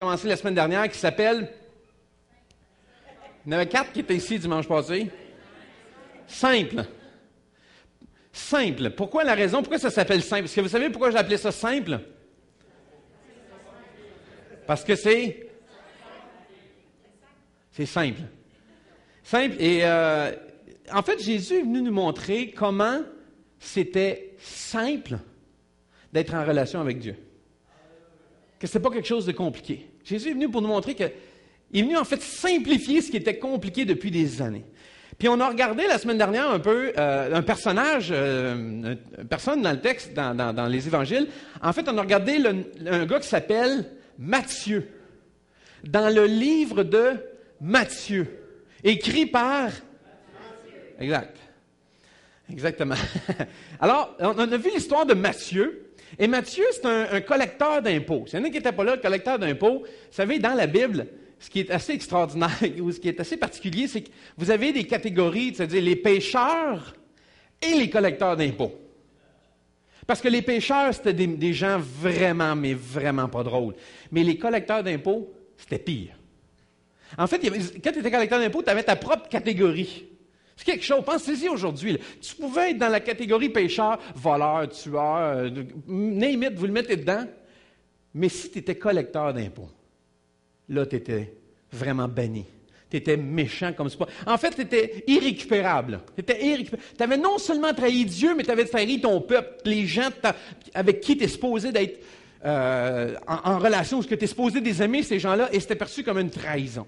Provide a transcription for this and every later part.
commencé la semaine dernière qui s'appelle... Il y en avait 4 qui étaient ici dimanche passé. Simple. Simple. Pourquoi la raison? Pourquoi ça s'appelle simple? Est-ce que vous savez pourquoi j'ai appelé ça simple? Parce que c'est simple. Simple. Et en fait, Jésus est venu nous montrer comment c'était simple d'être en relation avec Dieu. Que ce n'était pas quelque chose de compliqué. Jésus est venu pour nous montrer que il est venu en fait simplifier ce qui était compliqué depuis des années. Puis on a regardé la semaine dernière un peu un personnage, une personne dans le texte, dans les évangiles. En fait, on a regardé un gars qui s'appelle Matthieu, dans le livre de Matthieu, écrit par... Exact. Exactement. Alors, on a vu l'histoire de Matthieu. Et Matthieu, c'est un collecteur d'impôts. S'il y en a qui n'étaient pas là, le collecteur d'impôts, vous savez, dans la Bible, ce qui est assez extraordinaire, ou ce qui est assez particulier, c'est que vous avez des catégories, c'est-à-dire les pécheurs et les collecteurs d'impôts. Parce que les pécheurs, c'était des gens vraiment, mais vraiment pas drôles. Mais les collecteurs d'impôts, c'était pire. En fait, quand tu étais collecteur d'impôts, tu avais ta propre catégorie. C'est quelque chose. Pensez-y aujourd'hui. Là. Tu pouvais être dans la catégorie pécheur, voleur, tueur, name it, vous le mettez dedans. Mais si tu étais collecteur d'impôts, là, tu étais vraiment banni. Tu étais méchant comme ça. En fait, tu étais irrécupérable. Tu avais non seulement trahi Dieu, mais tu avais trahi ton peuple, les gens avec qui tu es supposé d'être en relation, ou ce que tu es supposé des aimer, ces gens-là, et c'était perçu comme une trahison.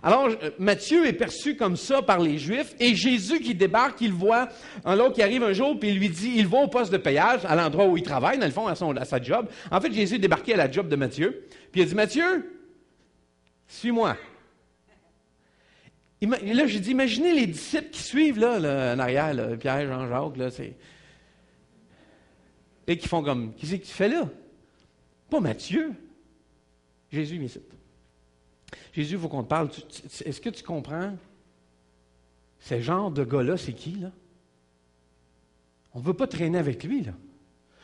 Alors, Matthieu est perçu comme ça par les Juifs, et Jésus qui débarque, il voit un l'autre qui arrive un jour, puis il lui dit, il va au poste de payage, à l'endroit où il travaille, dans le fond, à sa job. En fait, Jésus est débarqué à la job de Matthieu, puis il a dit, Matthieu, suis-moi. Là, j'ai dit, imaginez les disciples qui suivent, là en arrière, là, Pierre, Jean-Jacques, là, c'est... Et qui font comme, qu'est-ce que tu fais là? Pas Matthieu. Jésus, il cite. Jésus, il faut qu'on te parle. Est-ce que tu comprends? Ce genre de gars-là, c'est qui, là? On ne veut pas traîner avec lui, là.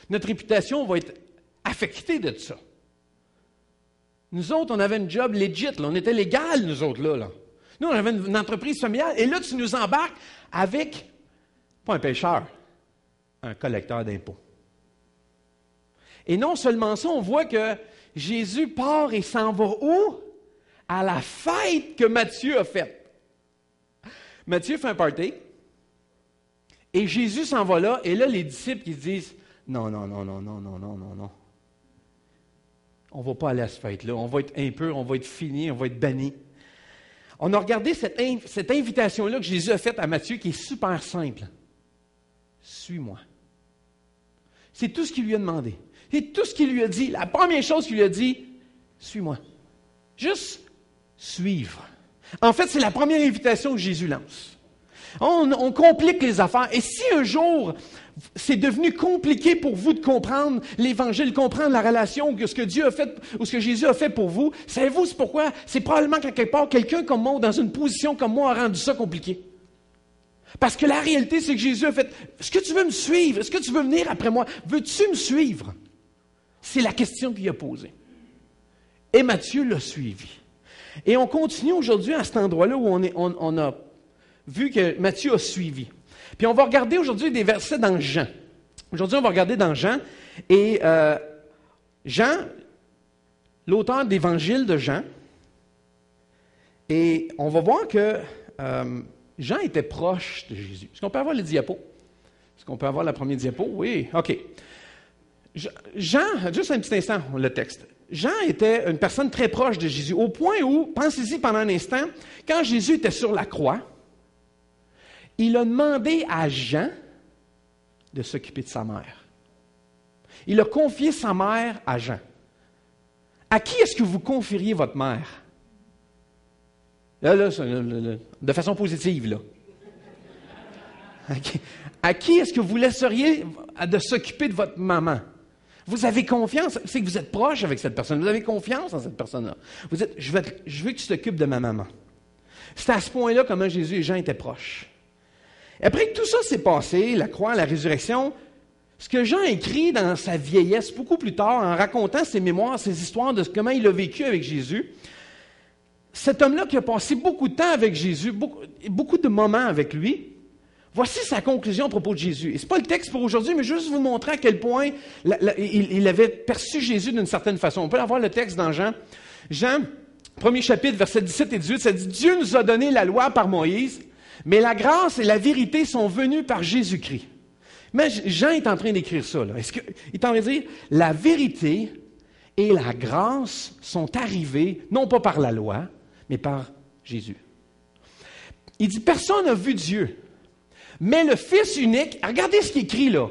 Notre réputation va être affectée de ça. Nous autres, on avait une job legit, là. On était légal, nous autres, là. Nous, on avait une entreprise familiale. Et là, tu nous embarques avec, pas un pêcheur, un collecteur d'impôts. Et non seulement ça, on voit que Jésus part et s'en va où? À la fête que Matthieu a faite. Matthieu fait un party, et Jésus s'en va là, et là, les disciples qui se disent, non. On ne va pas aller à cette fête-là, on va être impur, on va être fini, on va être banni. On a regardé cette invitation-là que Jésus a faite à Matthieu, qui est super simple. Suis-moi. C'est tout ce qu'il lui a demandé. C'est tout ce qu'il lui a dit. La première chose qu'il lui a dit, suis-moi. Juste suivre. En fait, c'est la première invitation que Jésus lance. On complique les affaires. Et si un jour, c'est devenu compliqué pour vous de comprendre l'Évangile, comprendre la relation, ou ce que Dieu a fait, ou ce que Jésus a fait pour vous, savez-vous c'est pourquoi? C'est probablement qu'à quelque part, quelqu'un comme moi, ou dans une position comme moi, a rendu ça compliqué. Parce que la réalité, c'est que Jésus a fait, est-ce que tu veux me suivre? Est-ce que tu veux venir après moi? Veux-tu me suivre? C'est la question qu'il a posée. Et Matthieu l'a suivi. Et on continue aujourd'hui à cet endroit-là où on a vu que Matthieu a suivi. Puis on va regarder aujourd'hui des versets dans Jean. Aujourd'hui, on va regarder dans Jean. Et Jean, l'auteur d'Évangile de Jean, et on va voir que Jean était proche de Jésus. Est-ce qu'on peut avoir les diapos? Est-ce qu'on peut avoir la première diapo? Oui, OK. Jean, juste un petit instant, le texte. Jean était une personne très proche de Jésus, au point où, pensez-y pendant un instant, quand Jésus était sur la croix, il a demandé à Jean de s'occuper de sa mère. Il a confié sa mère à Jean. À qui est-ce que vous confieriez votre mère? Là, de façon positive, là. À qui est-ce que vous laisseriez de s'occuper de votre maman? Vous avez confiance, c'est que vous êtes proche avec cette personne, vous avez confiance en cette personne-là. Vous dites, je veux que tu t'occupes de ma maman. C'est à ce point-là comment Jésus et Jean étaient proches. Et après que tout ça s'est passé, la croix, la résurrection, Ce que Jean écrit dans sa vieillesse, beaucoup plus tard, en racontant ses mémoires, ses histoires de comment il a vécu avec Jésus, cet homme-là qui a passé beaucoup de temps avec Jésus, beaucoup de moments avec lui, voici sa conclusion à propos de Jésus. Et ce n'est pas le texte pour aujourd'hui, mais juste vous montrer à quel point il avait perçu Jésus d'une certaine façon. On peut avoir le texte dans Jean. Jean, premier chapitre, versets 17 et 18, ça dit « Dieu nous a donné la loi par Moïse, mais la grâce et la vérité sont venues par Jésus-Christ. » Mais Jean est en train d'écrire ça. Là. Il est en train de dire « La vérité et la grâce sont arrivées, non pas par la loi, mais par Jésus. » Il dit « Personne n'a vu Dieu, mais le Fils unique, regardez ce qu'il écrit là,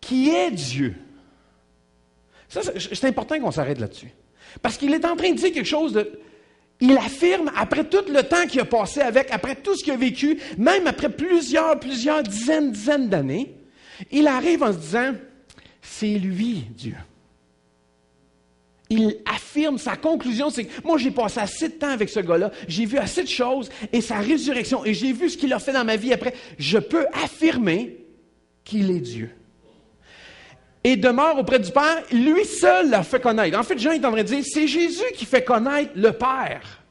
qui est Dieu. » Ça, c'est important qu'on s'arrête là-dessus. Parce qu'il est en train de dire quelque chose de... Il affirme, après tout le temps qu'il a passé avec, après tout ce qu'il a vécu, même après plusieurs dizaines d'années, il arrive en se disant, c'est lui, Dieu. Il affirme, sa conclusion, c'est que moi, j'ai passé assez de temps avec ce gars-là, j'ai vu assez de choses, et sa résurrection, et j'ai vu ce qu'il a fait dans ma vie après, je peux affirmer qu'il est Dieu. Et demeure auprès du Père, lui seul l'a fait connaître. En fait, Jean est en train de dire, c'est Jésus qui fait connaître le Père.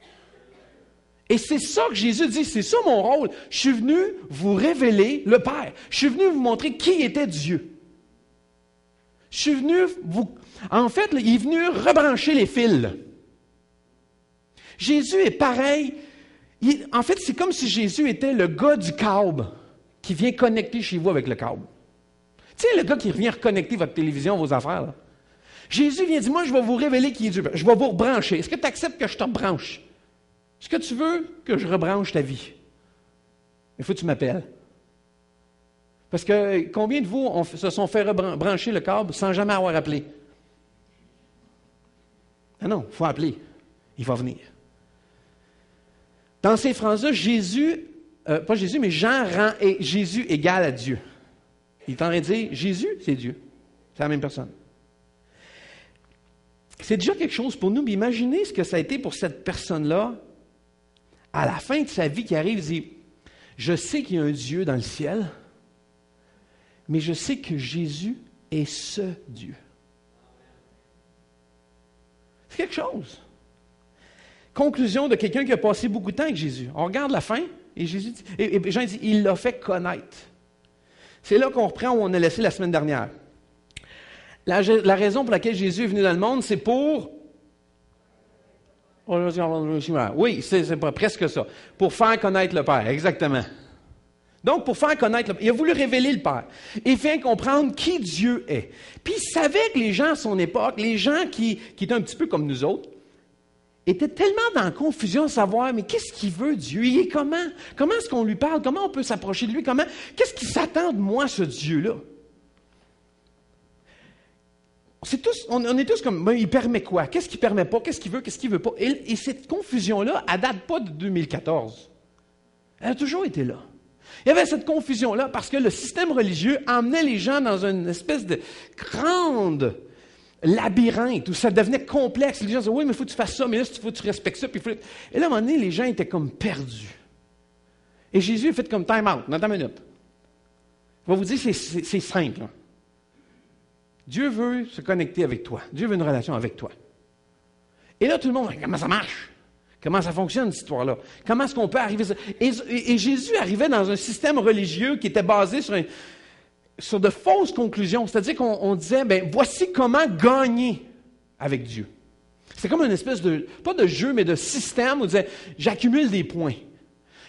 Et c'est ça que Jésus dit, c'est ça mon rôle. Je suis venu vous révéler le Père. Je suis venu vous montrer qui était Dieu. Je suis venu vous... En fait, il est venu rebrancher les fils. Jésus est pareil. En fait, c'est comme si Jésus était le gars du câble qui vient connecter chez vous avec le câble. Tu sais, le gars qui vient reconnecter votre télévision, vos affaires. Là. Jésus vient dire, moi, je vais vous révéler qui est Dieu. Je vais vous rebrancher. Est-ce que tu acceptes que je te rebranche? Est-ce que tu veux que je rebranche ta vie? Il faut que tu m'appelles. Parce que combien de vous se sont fait rebrancher le câble sans jamais avoir appelé? Ah non, il faut appeler. Il va venir. Dans ces phrases-là, pas Jésus, mais Jean rend Jésus égal à Dieu. Il est en train de dire, Jésus, c'est Dieu. C'est la même personne. C'est déjà quelque chose pour nous, mais imaginez ce que ça a été pour cette personne-là. À la fin de sa vie qui arrive, il dit, je sais qu'il y a un Dieu dans le ciel, mais je sais que Jésus est ce Dieu. C'est quelque chose. Conclusion de quelqu'un qui a passé beaucoup de temps avec Jésus. On regarde la fin, et Jésus dit, et Jean dit, il l'a fait connaître. C'est là qu'on reprend où on a laissé la semaine dernière. La raison pour laquelle Jésus est venu dans le monde, c'est pour... Oui, c'est presque ça. Pour faire connaître le Père, exactement. Donc, pour faire connaître le Père, il a voulu révéler le Père. Et faire comprendre qui Dieu est. Puis, il savait que les gens à son époque, les gens qui étaient un petit peu comme nous autres, étaient tellement dans la confusion à savoir, mais qu'est-ce qu'il veut Dieu? Il est comment? Comment est-ce qu'on lui parle? Comment on peut s'approcher de lui? Qu'est-ce qu'il s'attend de moi, ce Dieu-là? On est tous comme, il permet quoi? Qu'est-ce qu'il permet pas? Qu'est-ce qu'il veut? Qu'est-ce qu'il veut pas? Et cette confusion-là, elle date pas de 2014. Elle a toujours été là. Il y avait cette confusion-là parce que le système religieux emmenait les gens dans une espèce de grande labyrinthe où ça devenait complexe. Les gens disaient, oui, mais il faut que tu fasses ça, mais là, il faut que tu respectes ça. Et là, à un moment donné, les gens étaient comme perdus. Et Jésus a fait comme time out, dans ta minute. Je vais vous dire, c'est simple. Hein. Dieu veut se connecter avec toi. Dieu veut une relation avec toi. Et là, tout le monde, comment ça marche? Comment ça fonctionne, cette histoire-là? Comment est-ce qu'on peut arriver à ça? Et Jésus arrivait dans un système religieux qui était basé sur de fausses conclusions. C'est-à-dire qu'on disait, voici comment gagner avec Dieu. C'est comme une espèce de, pas de jeu, mais de système où on disait, j'accumule des points.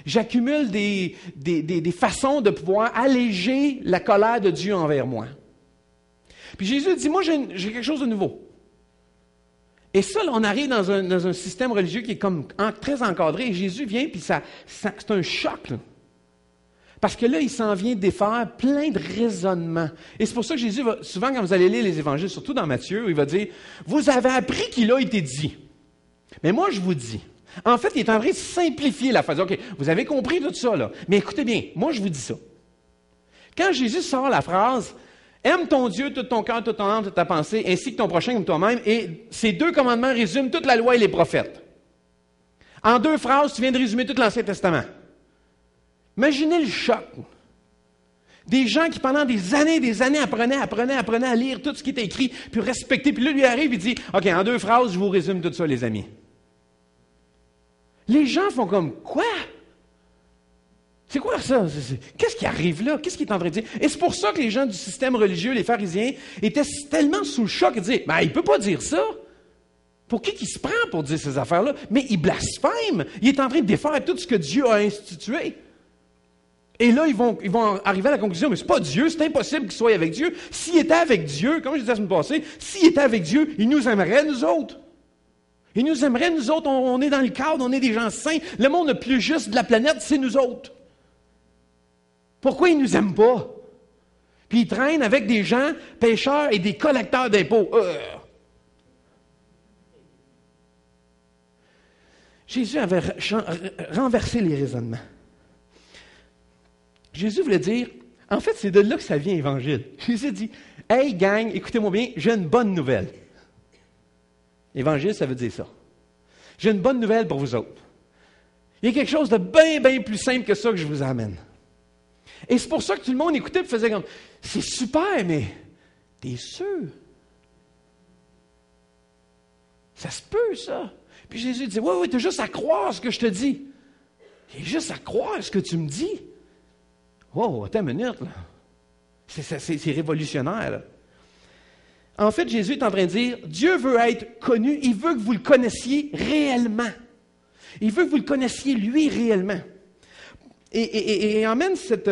J'accumule des façons de pouvoir alléger la colère de Dieu envers moi. Puis Jésus dit, moi, j'ai quelque chose de nouveau. Et ça, là, on arrive dans un système religieux qui est comme très encadré. Et Jésus vient, puis c'est un choc. Là. Parce que là, il s'en vient défaire plein de raisonnements. Et c'est pour ça que Jésus, souvent quand vous allez lire les évangiles, surtout dans Matthieu, il va dire, vous avez appris qu'il a été dit. Mais moi, je vous dis. En fait, il est en train de simplifier la phrase. OK, vous avez compris tout ça, là. Mais écoutez bien, moi, je vous dis ça. Quand Jésus sort la phrase, aime ton Dieu, tout ton cœur, toute ton âme, toute ta pensée, ainsi que ton prochain comme toi-même. Et ces 2 commandements résument toute la loi et les prophètes. En 2 phrases, tu viens de résumer tout l'Ancien Testament. Imaginez le choc. Des gens qui, pendant des années, apprenaient à lire tout ce qui était écrit, puis respecter. Puis là, lui arrive et dit, OK, en 2 phrases, je vous résume tout ça, les amis. Les gens font comme, quoi? C'est quoi ça? Qu'est-ce qui arrive là? Qu'est-ce qu'il est en train de dire? Et c'est pour ça que les gens du système religieux, les pharisiens, étaient tellement sous le choc et disaient, ben, il ne peut pas dire ça. Pour qui se prend pour dire ces affaires-là? Mais il blasphème. Il est en train de défaire tout ce que Dieu a institué. Et là, ils vont arriver à la conclusion, mais c'est pas Dieu, c'est impossible qu'il soit avec Dieu. S'il était avec Dieu, comme je disais la semaine passée, s'il était avec Dieu, il nous aimerait, nous autres. Il nous aimerait, nous autres, on est dans le cadre, on est des gens saints. Le monde le plus juste de la planète, c'est nous autres. Pourquoi il nous aime pas? Puis il traîne avec des gens pécheurs et des collecteurs d'impôts. Jésus avait renversé les raisonnements. Jésus voulait dire, en fait, c'est de là que ça vient, l'Évangile. Jésus dit, « Hey, gang, écoutez-moi bien, j'ai une bonne nouvelle. » L'Évangile, ça veut dire ça. J'ai une bonne nouvelle pour vous autres. Il y a quelque chose de bien, bien plus simple que ça que je vous amène. Et c'est pour ça que tout le monde écoutait et faisait comme, « C'est super, mais t'es sûr? Ça se peut, ça? » Puis Jésus dit, « Oui, t'as juste à croire ce que je te dis. Il y a juste à croire ce que tu me dis. » Oh, attends une minute, là. C'est révolutionnaire, là. En fait, Jésus est en train de dire, Dieu veut être connu, il veut que vous le connaissiez réellement. Il veut que vous le connaissiez, lui, réellement. Et emmène cette...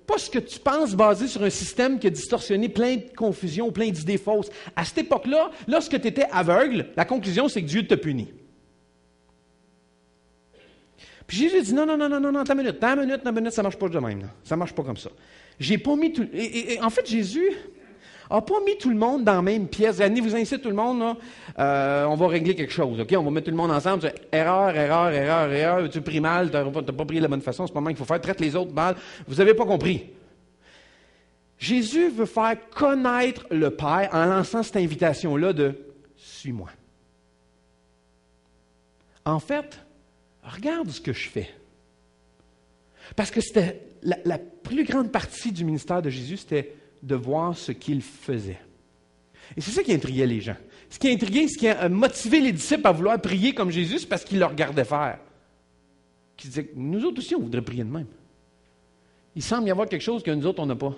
pas ce que tu penses basé sur un système qui a distorsionné plein de confusion, plein d'idées fausses. À cette époque-là, lorsque tu étais aveugle, la conclusion, c'est que Dieu te punit. Puis Jésus dit, non, attends une minute, ça ne marche pas de même. Là. Ça ne marche pas comme ça. J'ai pas mis tout... Et en fait, Jésus n'a pas mis tout le monde dans la même pièce. Allez, vous incitez tout le monde, là, on va régler quelque chose, OK? On va mettre tout le monde ensemble. Erreur, tu pries mal, tu n'as pas prié de la bonne façon, c'est pas mal qu'il faut faire, traite les autres mal. Vous n'avez pas compris. Jésus veut faire connaître le Père en lançant cette invitation-là de « Suis-moi ». En fait, regarde ce que je fais. Parce que c'était la plus grande partie du ministère de Jésus, c'était de voir ce qu'il faisait. Et c'est ça qui intriguait les gens. Ce qui intriguait, ce qui a motivé les disciples à vouloir prier comme Jésus, c'est parce qu'ils le regardaient faire. Ils disaient, nous autres aussi, on voudrait prier de même. Il semble y avoir quelque chose que nous autres, on n'a pas.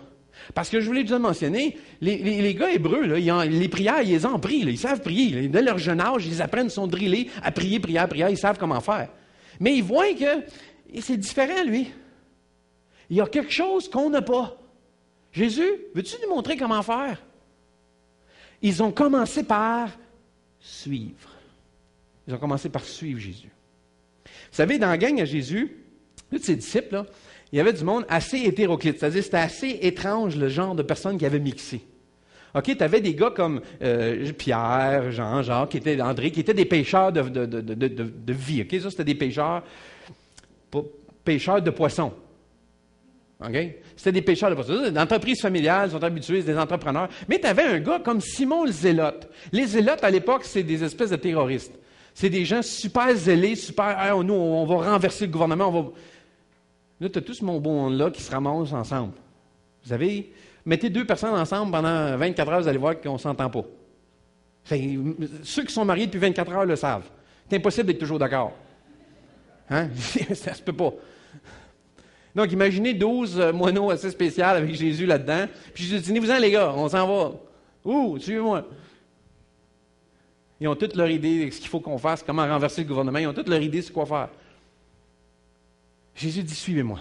Parce que je voulais déjà mentionner, les gars hébreux, là, les prières, ils les ont pris, là, ils savent prier. Là. Dès leur jeune âge, ils apprennent, ils sont drillés à prier, prière, ils savent comment faire. Mais ils voient que c'est différent, lui. Il y a quelque chose qu'on n'a pas. Jésus, veux-tu nous montrer comment faire? Ils ont commencé par suivre. Ils ont commencé par suivre Jésus. Vous savez, dans la gang à Jésus, tous ses disciples, là, il y avait du monde assez hétéroclite. C'est-à-dire, c'était assez étrange le genre de personnes qui avaient mixé. OK, tu avais des gars comme Pierre, Jean, Jacques, André, qui étaient des pêcheurs de vie. OK, ça, c'était des pêcheurs de poissons. OK? C'était des pêcheurs de poissons. Des entreprises familiales, sont habitués, c'est des entrepreneurs. Mais tu avais un gars comme Simon le Zélote. Les Zélotes, à l'époque, c'est des espèces de terroristes. C'est des gens super zélés, super... Hey, nous, on va renverser le gouvernement, Là, tu as tout ce monde-là qui se ramassent ensemble. Vous savez, mettez 2 personnes ensemble pendant 24 heures, vous allez voir qu'on ne s'entend pas. Ceux qui sont mariés depuis 24 heures le savent. C'est impossible d'être toujours d'accord. Hein? Ça se peut pas. Donc, imaginez 12 moineaux assez spéciaux avec Jésus là-dedans. Puis Jésus dit, tenez-vous-en les gars, on s'en va. Ouh, suivez-moi. Ils ont toutes leur idée de ce qu'il faut qu'on fasse, comment renverser le gouvernement. Ils ont toutes leur idée de ce quoi faire. Jésus dit, suivez-moi.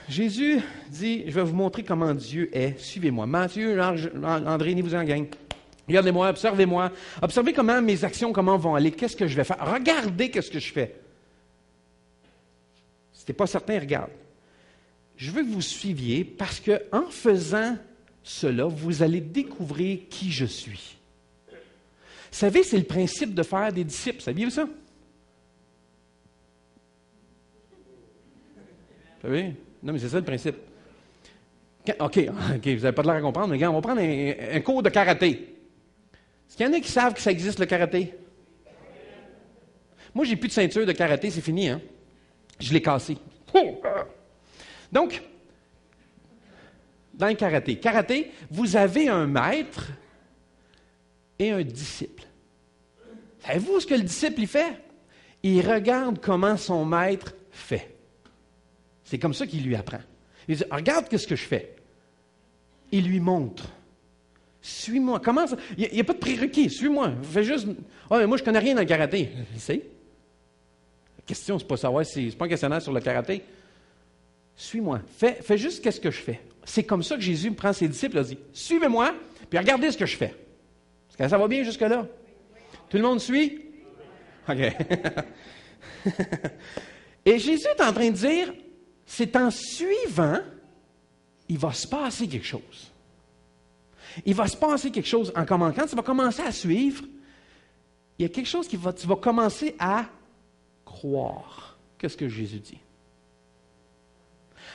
Jésus dit, je vais vous montrer comment Dieu est. Suivez-moi. Matthieu, André, venez vous en gang. Regardez-moi, observez-moi. Observez comment mes actions, comment vont aller. Qu'est-ce que je vais faire? Regardez qu'est-ce que je fais. Si tu n'es pas certain, regarde. Je veux que vous suiviez parce qu'en faisant cela, vous allez découvrir qui je suis. Vous savez, c'est le principe de faire des disciples. Saviez-vous ça? Vous savez? Non, mais c'est ça le principe. OK, vous n'avez pas de l'air à comprendre, mais regarde, on va prendre un cours de karaté. Est-ce qu'il y en a qui savent que ça existe, le karaté? Moi, j'ai plus de ceinture de karaté, c'est fini, hein? Je l'ai cassé. Donc, dans le karaté. Karaté, vous avez un maître et un disciple. Savez-vous ce que le disciple il fait? Il regarde comment son maître fait. C'est comme ça qu'il lui apprend. Il dit, regarde ce que je fais. Il lui montre. Suis-moi. Comment ça? Il n'y a pas de prérequis. Suis-moi. Fais juste. Ah, mais moi, je ne connais rien dans le karaté. Je sais. La question, c'est pas savoir si. C'est pas un questionnaire sur le karaté. Suis-moi. Fais juste qu'est-ce que je fais. C'est comme ça que Jésus prend ses disciples et dit, suivez-moi, puis regardez ce que je fais. Est-ce que ça va bien jusque-là? Tout le monde suit? OK. Et Jésus est en train de dire, c'est en suivant, il va se passer quelque chose. Il va se passer quelque chose en commençant. Quand tu vas commencer à suivre, il y a quelque chose tu vas commencer à croire. Qu'est-ce que Jésus dit?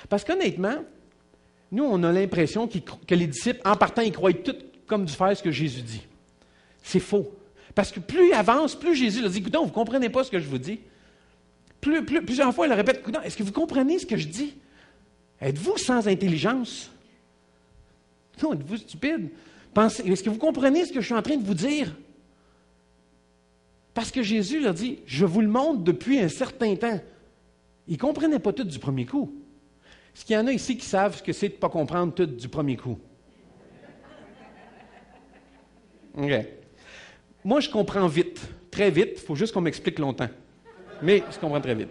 Parce qu'honnêtement, nous, on a l'impression que les disciples, en partant, ils croient tout comme du faire ce que Jésus dit. C'est faux. Parce que plus il avance, plus Jésus leur dit, écoutez, vous ne comprenez pas ce que je vous dis. Plusieurs fois, il le répète, écoutez, est-ce que vous comprenez ce que je dis? Êtes-vous sans intelligence? Non, êtes-vous stupide? Est-ce que vous comprenez ce que je suis en train de vous dire? Parce que Jésus leur dit, je vous le montre depuis un certain temps. Ils ne comprenaient pas tout du premier coup. Est-ce qu'il y en a ici qui savent ce que c'est de ne pas comprendre tout du premier coup? OK. Moi, je comprends vite, très vite. Il faut juste qu'on m'explique longtemps. Mais je comprends très vite.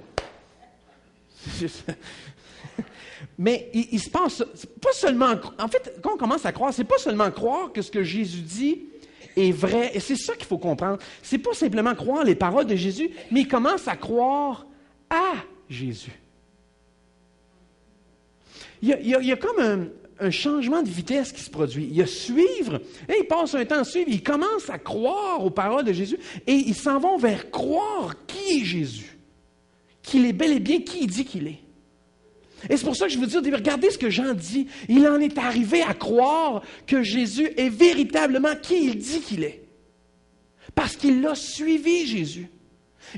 Mais il se passe, c'est pas seulement, en fait, quand on commence à croire, c'est pas seulement croire que ce que Jésus dit est vrai, et c'est ça qu'il faut comprendre. C'est pas simplement croire les paroles de Jésus, mais il commence à croire à Jésus. Il y a comme un changement de vitesse qui se produit. Il y a suivre, et il passe un temps à suivre, il commence à croire aux paroles de Jésus, et ils s'en vont vers croire qui est Jésus, qu'il est bel et bien qui il dit qu'il est. Et c'est pour ça que je veux dire, regardez ce que Jean dit. Il en est arrivé à croire que Jésus est véritablement qui il dit qu'il est. Parce qu'il l'a suivi, Jésus.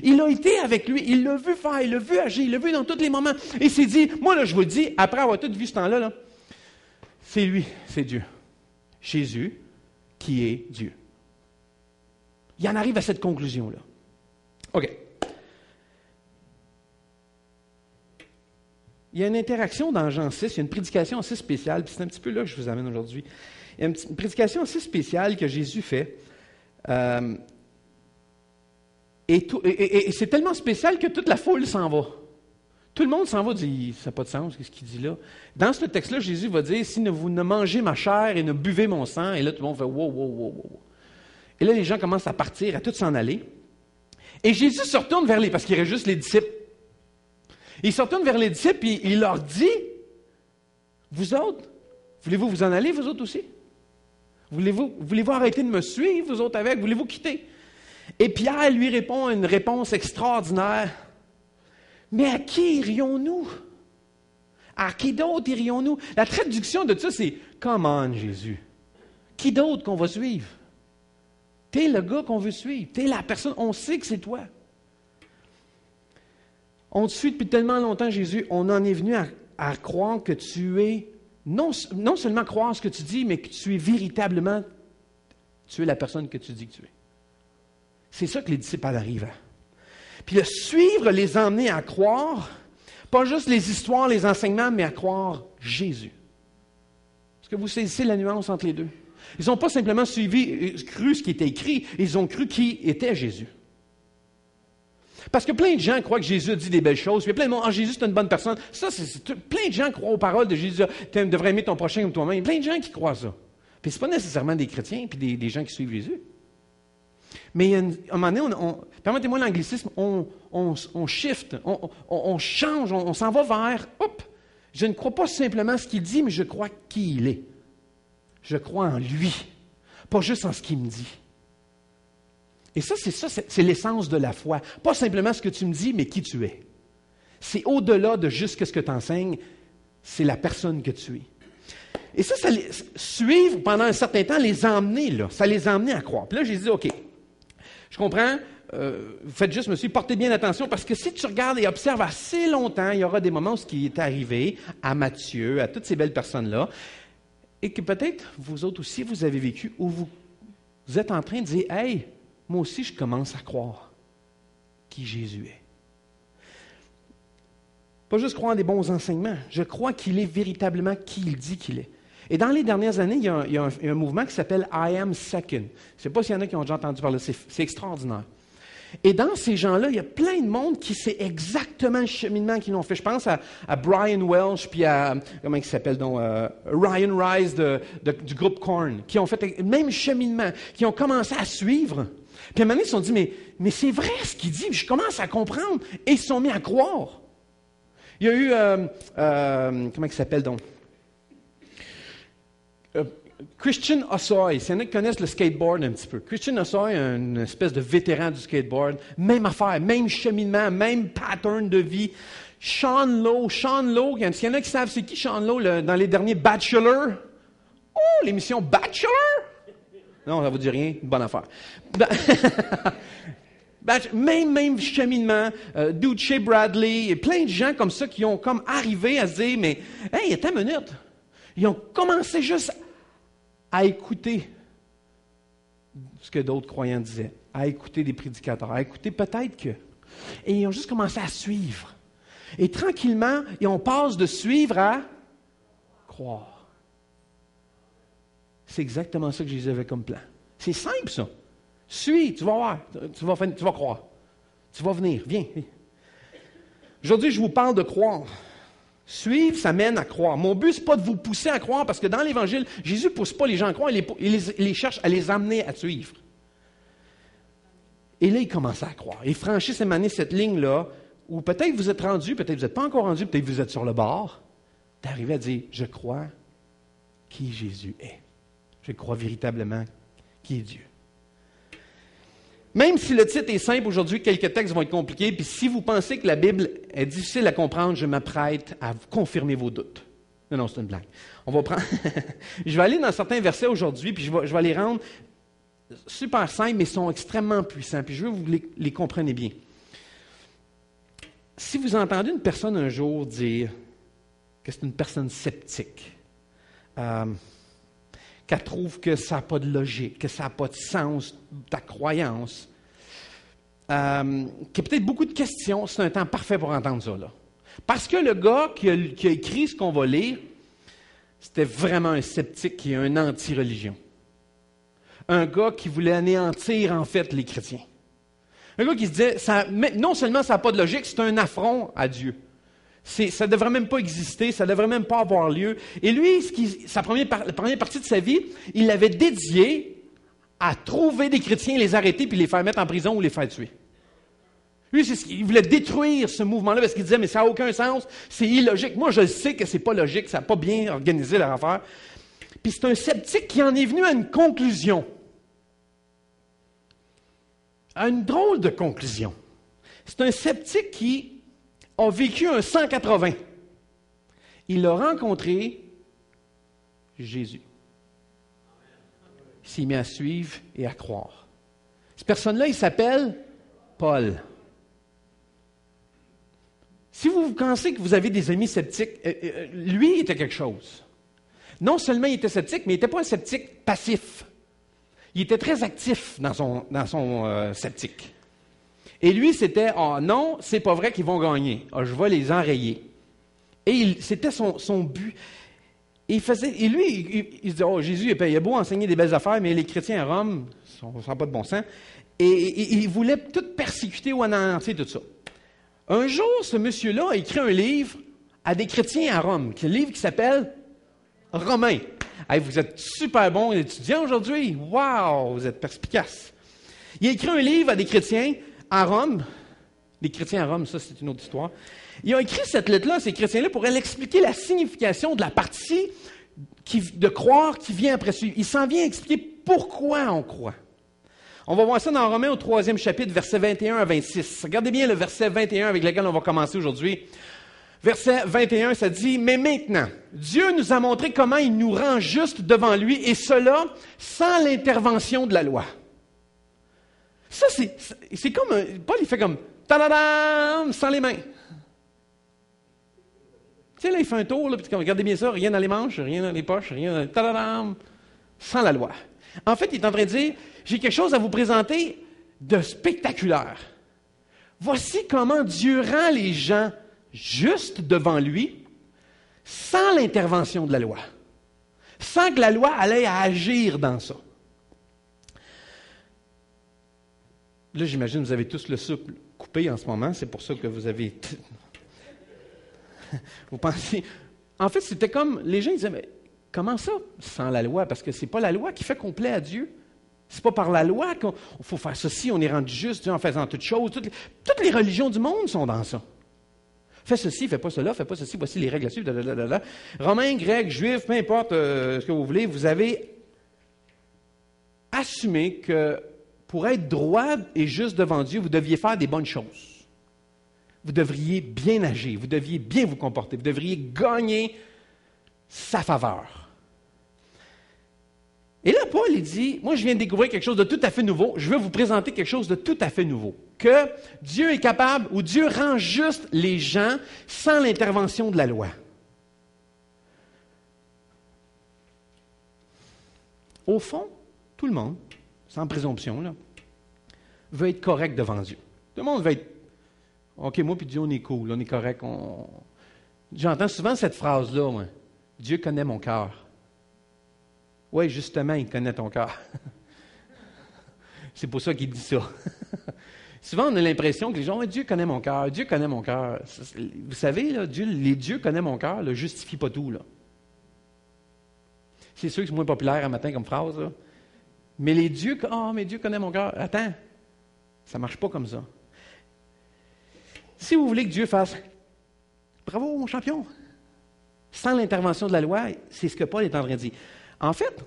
Il a été avec lui, il l'a vu faire, il l'a vu agir, il l'a vu dans tous les moments. Et il s'est dit, moi là, je vous le dis, après avoir tout vu ce temps-là, là, c'est lui, c'est Dieu. Jésus, qui est Dieu. Il en arrive à cette conclusion-là. OK. Il y a une interaction dans Jean 6, il y a une prédication assez spéciale, puis c'est un petit peu là que je vous amène aujourd'hui. Il y a une prédication assez spéciale que Jésus fait. Et c'est tellement spécial que toute la foule s'en va. Tout le monde s'en va, dit, ça n'a pas de sens, qu'est-ce qu'il dit là? Dans ce texte-là, Jésus va dire, si vous ne mangez ma chair et ne buvez mon sang, et là, tout le monde fait, wow, wow, wow, wow. Et là, les gens commencent à partir, à tous s'en aller. Et Jésus se retourne vers parce qu'il reste juste les disciples. Il se retourne vers les disciples et il leur dit, vous autres, voulez-vous vous en aller, vous autres aussi? Voulez-vous arrêter de me suivre, vous autres avec? Voulez-vous quitter? Et Pierre lui répond une réponse extraordinaire. Mais à qui irions-nous? À qui d'autre irions-nous? La traduction de ça, c'est « Come on, Jésus. Qui d'autre qu'on va suivre? T'es le gars qu'on veut suivre. T'es la personne, on sait que c'est toi. » On te suit depuis tellement longtemps, Jésus, on en est venu à croire que tu es, non seulement croire ce que tu dis, mais que tu es véritablement, tu es la personne que tu dis que tu es. C'est ça que les disciples arrivent à. Puis le suivre, les emmener à croire, pas juste les histoires, les enseignements, mais à croire Jésus. Est-ce que vous saisissez la nuance entre les deux? Ils n'ont pas simplement cru ce qui était écrit, ils ont cru qui était Jésus. Parce que plein de gens croient que Jésus a dit des belles choses, puis plein de monde, Jésus c'est une bonne personne. Ça, plein de gens croient aux paroles de Jésus, tu devrais aimer ton prochain comme toi-même. Plein de gens qui croient ça. Puis ce n'est pas nécessairement des chrétiens, puis des gens qui suivent Jésus. Mais à un moment donné, permettez-moi l'anglicisme, on shift, on change, on s'en va vers, je ne crois pas simplement ce qu'il dit, mais je crois qui il est. Je crois en lui, pas juste en ce qu'il me dit. Et c'est l'essence de la foi. Pas simplement ce que tu me dis, mais qui tu es. C'est au-delà de juste ce que tu enseignes, c'est la personne que tu es. Et ça suivre pendant un certain temps, les emmener, là, ça les a emmenés à croire. Puis là, j'ai dit, OK, je comprends, vous faites juste, monsieur, portez bien attention, parce que si tu regardes et observes assez longtemps, il y aura des moments où ce qui est arrivé à Matthieu, à toutes ces belles personnes-là, Et que peut-être, vous autres aussi, vous avez vécu, ou vous êtes en train de dire, « Hey, moi aussi, je commence à croire qui Jésus est. » Pas juste croire en des bons enseignements, je crois qu'il est véritablement qui il dit qu'il est. Et dans les dernières années, il y a un mouvement qui s'appelle « I am second ». Je ne sais pas s'il y en a qui ont déjà entendu parler, c'est extraordinaire. Et dans ces gens-là, il y a plein de monde qui sait exactement le cheminement qu'ils ont fait. Je pense à Brian Welch, puis à, comment il s'appelle donc, Ryan Rice du groupe Korn, qui ont fait le même cheminement, qui ont commencé à suivre. Puis à un moment donné, ils se sont dit, mais c'est vrai ce qu'il dit, je commence à comprendre. Et ils se sont mis à croire. Il y a eu, comment il s'appelle donc? Christian Hosoi, s'il y en a qui connaissent le skateboard un petit peu. Christian Hosoi, une espèce de vétéran du skateboard. Même affaire, même cheminement, même pattern de vie. Sean Lowe, s'il y en a qui savent c'est qui Sean Lowe dans les derniers Bachelor? Oh, l'émission Bachelor? Non, ça ne vous dit rien, bonne affaire. Même cheminement, Duce Bradley, et plein de gens comme ça qui ont comme arrivé à se dire, mais, hey, attends une minute. Ils ont commencé juste à écouter ce que d'autres croyants disaient, à écouter des prédicateurs, à écouter peut-être que. Et ils ont juste commencé à suivre. Et tranquillement, on passe de suivre à croire. C'est exactement ça que Jésus avait comme plan. C'est simple, ça. Suis, tu vas voir, tu vas croire. Tu vas venir, viens. Aujourd'hui, je vous parle de croire. Suivre, ça mène à croire. Mon but, ce n'est pas de vous pousser à croire, parce que dans l'Évangile, Jésus ne pousse pas les gens à croire, il les cherche à les amener à suivre. Et là, il commence à croire. Il franchit cette ligne-là, où peut-être vous êtes rendu, peut-être vous n'êtes pas encore rendu, peut-être vous êtes sur le bord, d'arriver à dire, je crois qui Jésus est. Je crois véritablement qui est Dieu. Même si le titre est simple, aujourd'hui, quelques textes vont être compliqués, puis si vous pensez que la Bible est difficile à comprendre, je m'apprête à vous confirmer vos doutes. Non, c'est une blague. On va prendre... je vais aller dans certains versets aujourd'hui, puis je vais les rendre super simples, mais ils sont extrêmement puissants, puis je veux que vous les compreniez bien. Si vous entendez une personne un jour dire que c'est une personne sceptique, qu'elle trouve que ça n'a pas de logique, que ça n'a pas de sens, ta croyance, qu'il y a peut-être beaucoup de questions, c'est un temps parfait pour entendre ça, là. Parce que le gars qui a écrit ce qu'on va lire, c'était vraiment un sceptique et un anti-religion. Un gars qui voulait anéantir, en fait, les chrétiens. Un gars qui se disait, non seulement ça n'a pas de logique, c'est un affront à Dieu. Ça ne devrait même pas exister, ça ne devrait même pas avoir lieu. Et lui, la première partie de sa vie, il l'avait dédié à trouver des chrétiens, les arrêter, puis les faire mettre en prison ou les faire tuer. Lui, il voulait détruire ce mouvement-là parce qu'il disait, mais ça n'a aucun sens, c'est illogique. Moi, je sais que c'est pas logique, ça n'a pas bien organisé leur affaire. Puis c'est un sceptique qui en est venu à une conclusion. À une drôle de conclusion. C'est un sceptique qui a vécu un 180. Il a rencontré Jésus. Il s'est mis à suivre et à croire. Cette personne-là, il s'appelle Paul. Si vous pensez que vous avez des amis sceptiques, lui, il était quelque chose. Non seulement il était sceptique, mais il n'était pas un sceptique passif. Il était très actif dans son sceptique. Et lui, c'était, non, c'est pas vrai qu'ils vont gagner. Je vais les enrayer. Et c'était son but. Et lui, il se dit, Jésus, il a beau enseigner des belles affaires, mais les chrétiens à Rome, ça n'a pas de bon sens. Et il voulait tout persécuter ou anéantir tout ça. Un jour, ce monsieur-là a écrit un livre à des chrétiens à Rome, un livre qui s'appelle Romains. Hey, vous êtes super bons étudiants aujourd'hui. Wow, vous êtes perspicaces. Il a écrit un livre à des chrétiens à Rome. Les chrétiens à Rome, ça, c'est une autre histoire. Ils ont écrit cette lettre-là, ces chrétiens-là, pour expliquer la signification de la partie de croire qui vient après suivre. Il s'en vient expliquer pourquoi on croit. On va voir ça dans Romains au 3e chapitre, versets 21 à 26. Regardez bien le verset 21 avec lequel on va commencer aujourd'hui. Verset 21, ça dit, « Mais maintenant, Dieu nous a montré comment il nous rend justes devant lui, et cela sans l'intervention de la loi. » Ça, c'est comme, Paul, il fait comme, « Tadadam !» sans les mains. Tu sais, là, il fait un tour, là, puis regardez bien ça, rien dans les manches, rien dans les poches, rien dans... Tadadam! Sans la loi. En fait, il est en train de dire, j'ai quelque chose à vous présenter de spectaculaire. Voici comment Dieu rend les gens justes devant lui sans l'intervention de la loi. Sans que la loi allait à agir dans ça. Là, j'imagine que vous avez tous le souple coupé en ce moment. C'est pour ça que vous avez... Vous pensez... En fait, c'était comme... Les gens disaient, mais comment ça, sans la loi? Parce que c'est pas la loi qui fait qu'on plaît à Dieu. C'est pas par la loi qu'il faut faire ceci, on est rendu juste en faisant toutes choses. Toutes les religions du monde sont dans ça. Fais ceci, fais pas cela, fais pas ceci, voici les règles à suivre. Romains, Grecs, Juifs, peu importe ce que vous voulez, vous avez assumé que pour être droit et juste devant Dieu, vous deviez faire des bonnes choses. Vous devriez bien agir, vous deviez bien vous comporter, vous devriez gagner sa faveur. Et là, Paul, il dit, moi, je viens de découvrir quelque chose de tout à fait nouveau. Je veux vous présenter quelque chose de tout à fait nouveau. Que Dieu est capable, ou Dieu rend juste les gens sans l'intervention de la loi. Au fond, tout le monde, sans présomption, là, veut être correct devant Dieu. Tout le monde veut être, OK, moi puis Dieu, on est cool, on est correct. J'entends souvent cette phrase-là, moi. Dieu connaît mon cœur. Oui, justement, il connaît ton cœur. C'est pour ça qu'il dit ça. Souvent, on a l'impression que les gens, Dieu connaît mon cœur, Dieu connaît mon cœur. Vous savez, là, les dieux connaissent mon cœur ne justifie pas tout. Là. C'est sûr que c'est moins populaire un matin comme phrase. Là. Mais les dieux, mais Dieu connaît mon cœur. Attends, ça ne marche pas comme ça. Si vous voulez que Dieu fasse bravo, mon champion, sans l'intervention de la loi, c'est ce que Paul est en train de dire. En fait,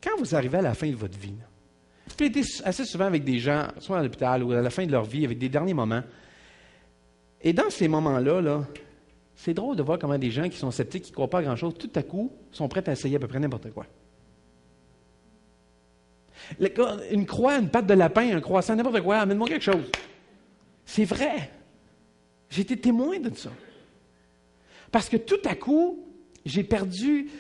quand vous arrivez à la fin de votre vie, j'ai été assez souvent avec des gens, soit à l'hôpital ou à la fin de leur vie, avec des derniers moments. Et dans ces moments-là, c'est drôle de voir comment des gens qui sont sceptiques, qui ne croient pas à grand-chose, tout à coup, sont prêts à essayer à peu près n'importe quoi. Une croix, une patte de lapin, un croissant, n'importe quoi, amène-moi quelque chose. C'est vrai. J'ai été témoin de ça. Parce que tout à coup, j'ai perdu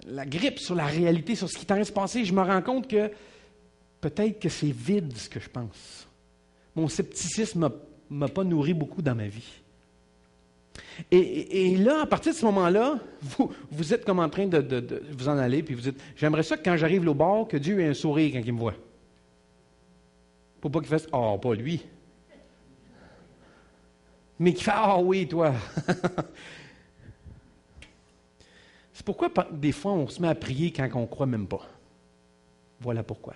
la grippe sur la réalité, sur ce qui est en train de se passer. Je me rends compte que peut-être que c'est vide ce que je pense. Mon scepticisme ne m'a pas nourri beaucoup dans ma vie. Et là, à partir de ce moment-là, vous êtes comme en train de vous en aller, puis vous dites, j'aimerais ça que quand j'arrive au bord, que Dieu ait un sourire quand il me voit. Pour pas qu'il fasse, pas lui. Mais qu'il fasse, oui, toi. C'est pourquoi, des fois, on se met à prier quand on ne croit même pas. Voilà pourquoi.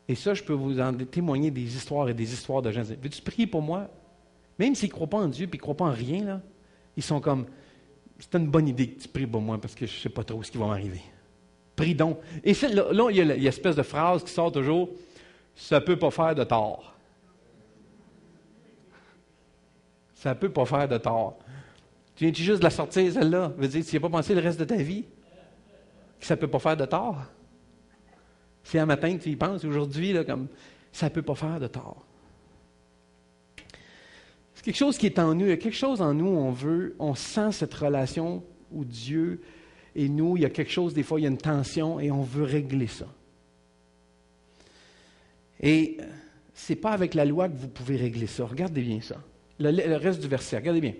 Et ça, je peux vous en témoigner des histoires et des histoires de gens. Veux-tu prier pour moi? Même s'ils ne croient pas en Dieu et qu'ils ne croient pas en rien, là, ils sont comme, c'est une bonne idée que tu pries pour moi parce que je ne sais pas trop ce qui va m'arriver. Prie donc. Et là, il y a l'espèce de phrase qui sort toujours, ça ne peut pas faire de tort. Ça ne peut pas faire de tort. Tu viens-tu juste de la sortir, celle-là? Veut dire, tu n'y as pas pensé le reste de ta vie? Que ça ne peut pas faire de tort? C'est un matin que tu y penses, aujourd'hui, là, comme ça ne peut pas faire de tort. C'est quelque chose qui est en nous. Il y a quelque chose en nous, on sent cette relation où Dieu et nous, il y a quelque chose, des fois, il y a une tension et on veut régler ça. Et ce n'est pas avec la loi que vous pouvez régler ça. Regardez bien ça. Le reste du verset, regardez bien.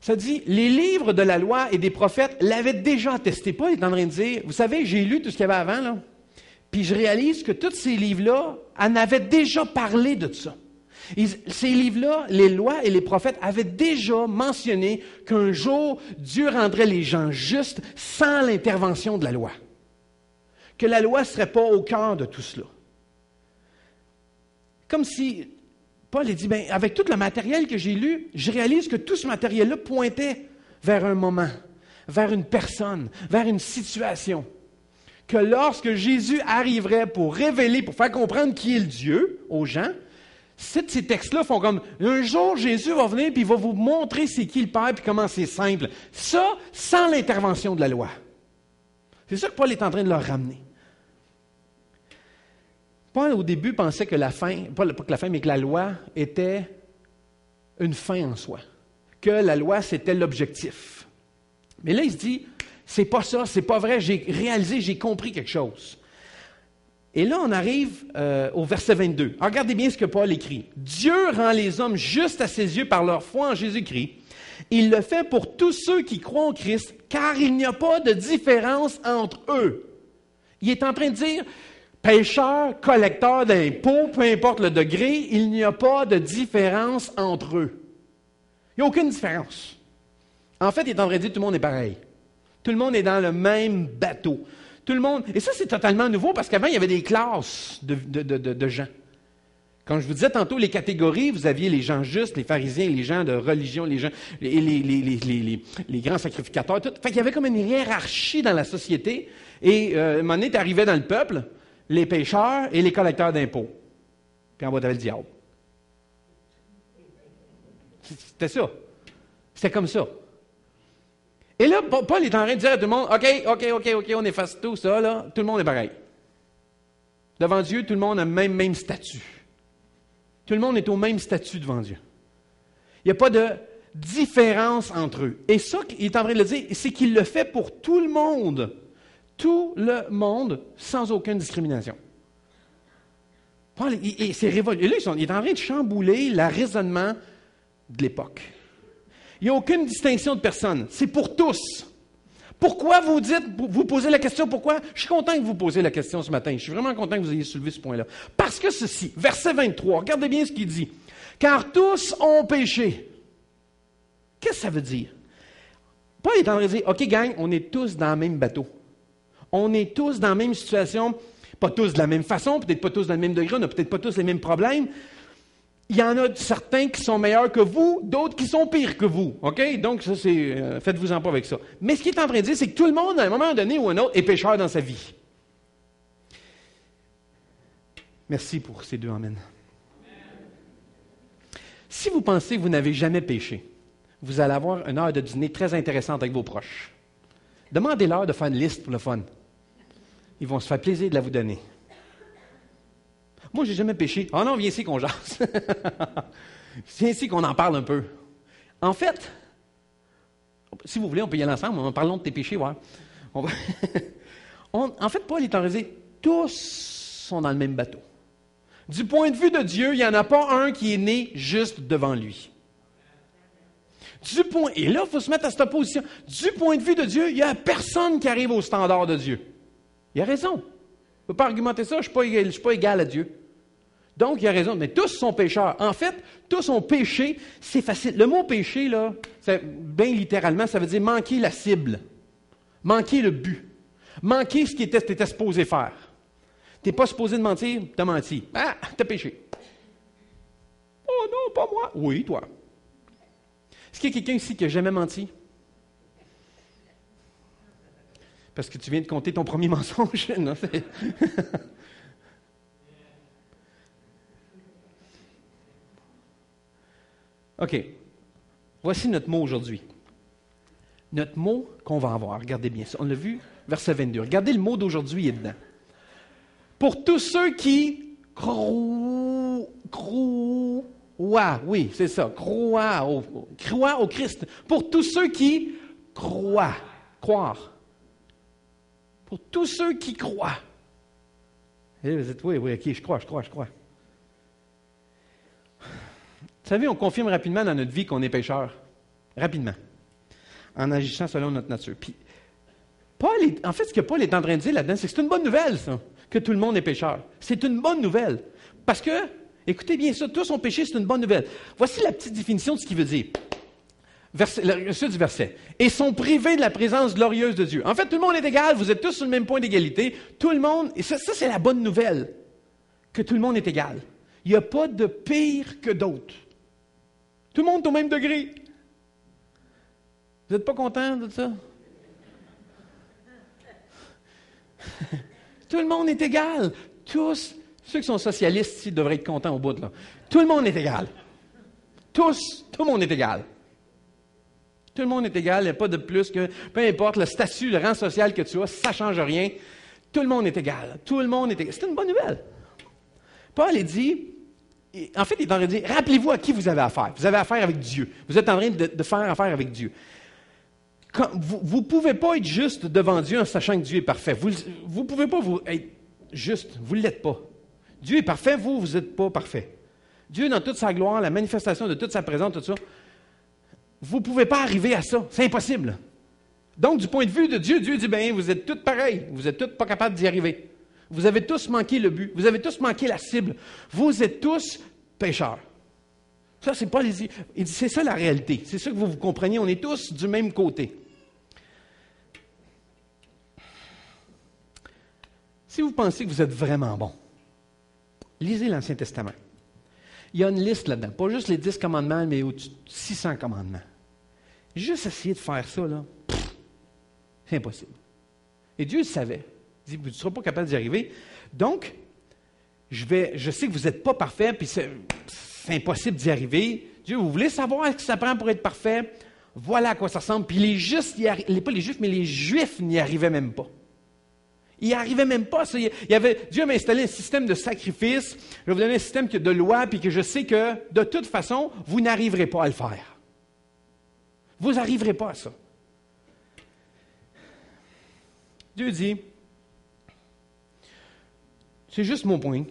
Ça dit, les livres de la loi et des prophètes l'avaient déjà attesté. Paul est en train de dire, vous savez, j'ai lu tout ce qu'il y avait avant, là, puis je réalise que tous ces livres-là en avaient déjà parlé de ça. Ces livres-là, les lois et les prophètes avaient déjà mentionné qu'un jour, Dieu rendrait les gens justes sans l'intervention de la loi. Que la loi ne serait pas au cœur de tout cela. Comme si Paul a dit, avec tout le matériel que j'ai lu, je réalise que tout ce matériel-là pointait vers un moment, vers une personne, vers une situation. Que lorsque Jésus arriverait pour révéler, pour faire comprendre qui est le Dieu aux gens, ces textes-là font comme, un jour Jésus va venir puis il va vous montrer c'est qui le Père puis comment c'est simple. Ça, sans l'intervention de la loi. C'est ça que Paul est en train de leur ramener. Paul, au début, pensait que la fin, pas que la fin, mais que la loi était une fin en soi. que la loi, c'était l'objectif. Mais là, il se dit, c'est pas ça, c'est pas vrai, j'ai réalisé, j'ai compris quelque chose. Et là, on arrive au verset 22. Alors, regardez bien ce que Paul écrit. « Dieu rend les hommes justes à ses yeux par leur foi en Jésus-Christ. Il le fait pour tous ceux qui croient en Christ, car il n'y a pas de différence entre eux. » Il est en train de dire, pécheurs, collecteurs d'impôts, peu importe le degré, il n'y a pas de différence entre eux. Il n'y a aucune différence. En fait, il est en train de dire, tout le monde est pareil. Tout le monde est dans le même bateau. Tout le monde, et ça, c'est totalement nouveau parce qu'avant, il y avait des classes de gens. Comme je vous disais tantôt, les catégories, vous aviez les gens justes, les pharisiens, les gens de religion, les gens, les grands sacrificateurs, tout. Fait qu'il y avait comme une hiérarchie dans la société. Et à un moment donné, tu arrivais dans le peuple, les pécheurs et les collecteurs d'impôts. Puis en bas, tu avais le diable. C'était ça. C'était comme ça. Et là, Paul est en train de dire à tout le monde, OK, on efface tout ça, là. Tout le monde est pareil. Devant Dieu, tout le monde a le même statut. Tout le monde est au même statut devant Dieu. Il n'y a pas de différence entre eux. Et ça, il est en train de le dire, c'est qu'il le fait pour tout le monde. Tout le monde, sans aucune discrimination. Paul, c'est révolu. Et là, il est en train de chambouler le raisonnement de l'époque. Il n'y a aucune distinction de personne. C'est pour tous. Pourquoi vous posez la question, pourquoi? Je suis content que vous posiez la question ce matin. Je suis vraiment content que vous ayez soulevé ce point-là. Parce que ceci, verset 23, regardez bien ce qu'il dit. Car tous ont péché. Qu'est-ce que ça veut dire? Paul est en train de dire, OK, gang, on est tous dans le même bateau. On est tous dans la même situation, pas tous de la même façon, peut-être pas tous dans le même degré, on n'a peut-être pas tous les mêmes problèmes. Il y en a certains qui sont meilleurs que vous, d'autres qui sont pires que vous. OK? Donc, ça, c'est. Faites-vous-en pas avec ça. Mais ce qu'il est en train de dire, c'est que tout le monde, à un moment donné ou un autre, est pécheur dans sa vie. Merci pour ces deux amens. Si vous pensez que vous n'avez jamais péché, vous allez avoir une heure de dîner très intéressante avec vos proches. Demandez-leur de faire une liste pour le fun. Ils vont se faire plaisir de la vous donner. Moi, j'ai jamais péché. Ah non, viens ici qu'on jase. Viens ici qu'on en parle un peu. En fait, si vous voulez, on peut y aller ensemble. Parlons de tes péchés, ouais. En fait, Paul est en train de dire, tous sont dans le même bateau. Du point de vue de Dieu, il n'y en a pas un qui est né juste devant lui. Et là, il faut se mettre à cette position. Du point de vue de Dieu, il n'y a personne qui arrive au standard de Dieu. Il a raison. On ne peut pas argumenter ça, je ne suis pas égal à Dieu. Donc, il a raison. Mais tous sont pécheurs. En fait, tous ont péché, c'est facile. Le mot péché, là, bien littéralement, ça veut dire manquer la cible. Manquer le but. Manquer ce que tu étais supposé faire. Tu n'es pas supposé de mentir, tu as menti. Ah, tu as péché. Oh non, pas moi. Oui, toi. Est-ce qu'il y a quelqu'un ici qui n'a jamais menti? Parce que tu viens de compter ton premier mensonge. Non, OK. Voici notre mot aujourd'hui. Notre mot qu'on va avoir. Regardez bien ça. On l'a vu, verset 22. Regardez le mot d'aujourd'hui, il est dedans. Pour tous ceux qui croient, oui, c'est ça, croient au Christ. Pour tous ceux qui croient. Pour tous ceux qui croient. Et vous dites, oui, OK, je crois. Vous savez, on confirme rapidement dans notre vie qu'on est pécheur. Rapidement. En agissant selon notre nature. Puis, en fait, ce que Paul est en train de dire là-dedans, c'est que c'est une bonne nouvelle, ça, que tout le monde est pécheur. C'est une bonne nouvelle. Parce que, écoutez bien ça, tous ont péché, c'est une bonne nouvelle. Voici la petite définition de ce qu'il veut dire. Le suite du verset. Et sont privés de la présence glorieuse de Dieu. En fait, tout le monde est égal, vous êtes tous sur le même point d'égalité. Tout le monde, et ça c'est la bonne nouvelle, que tout le monde est égal. Il n'y a pas de pire que d'autres. Tout le monde est au même degré. Vous n'êtes pas content de ça? Tout le monde est égal. Tous, ceux qui sont socialistes ici devraient être contents au bout de là. Tout le monde est égal. Tout le monde est égal. Tout le monde est égal, il n'y a pas de plus que, peu importe le statut, le rang social que tu as, ça ne change rien. Tout le monde est égal. Tout le monde est égal. C'est une bonne nouvelle. Paul dit, En fait, il est en train de dire, rappelez-vous à qui vous avez affaire. Vous avez affaire avec Dieu. Vous êtes en train de faire affaire avec Dieu. Vous ne pouvez pas être juste devant Dieu en sachant que Dieu est parfait. Vous ne pouvez pas être juste. Vous ne l'êtes pas. Dieu est parfait, vous n'êtes pas parfait. Dieu, dans toute sa gloire, la manifestation de toute sa présence, tout ça, vous ne pouvez pas arriver à ça. C'est impossible. Donc, du point de vue de Dieu, Dieu dit, bien, vous êtes tous pareils. Vous n'êtes tous pas capables d'y arriver. Vous avez tous manqué le but. Vous avez tous manqué la cible. Vous êtes tous pécheurs. Ça, c'est pas les... Il dit, c'est ça la réalité. C'est ça que vous compreniez. On est tous du même côté. Si vous pensez que vous êtes vraiment bon, lisez l'Ancien Testament. Il y a une liste là-dedans. Pas juste les 10 commandements, mais 600 commandements. Juste essayer de faire ça, là, c'est impossible. Et Dieu le savait. Il dit, vous ne serez pas capable d'y arriver. Donc, je sais que vous n'êtes pas parfait, puis c'est impossible d'y arriver. Dieu, vous voulez savoir ce que ça prend pour être parfait? Voilà à quoi ça ressemble. Puis les Juifs, pas les Juifs, mais les Juifs n'y arrivaient même pas. Ils n'y arrivaient même pas. Dieu m'a installé un système de sacrifice. Je vais vous donner un système de loi, puis que je sais que, de toute façon, vous n'arriverez pas à le faire. Vous n'arriverez pas à ça. Dieu dit, c'est juste mon point.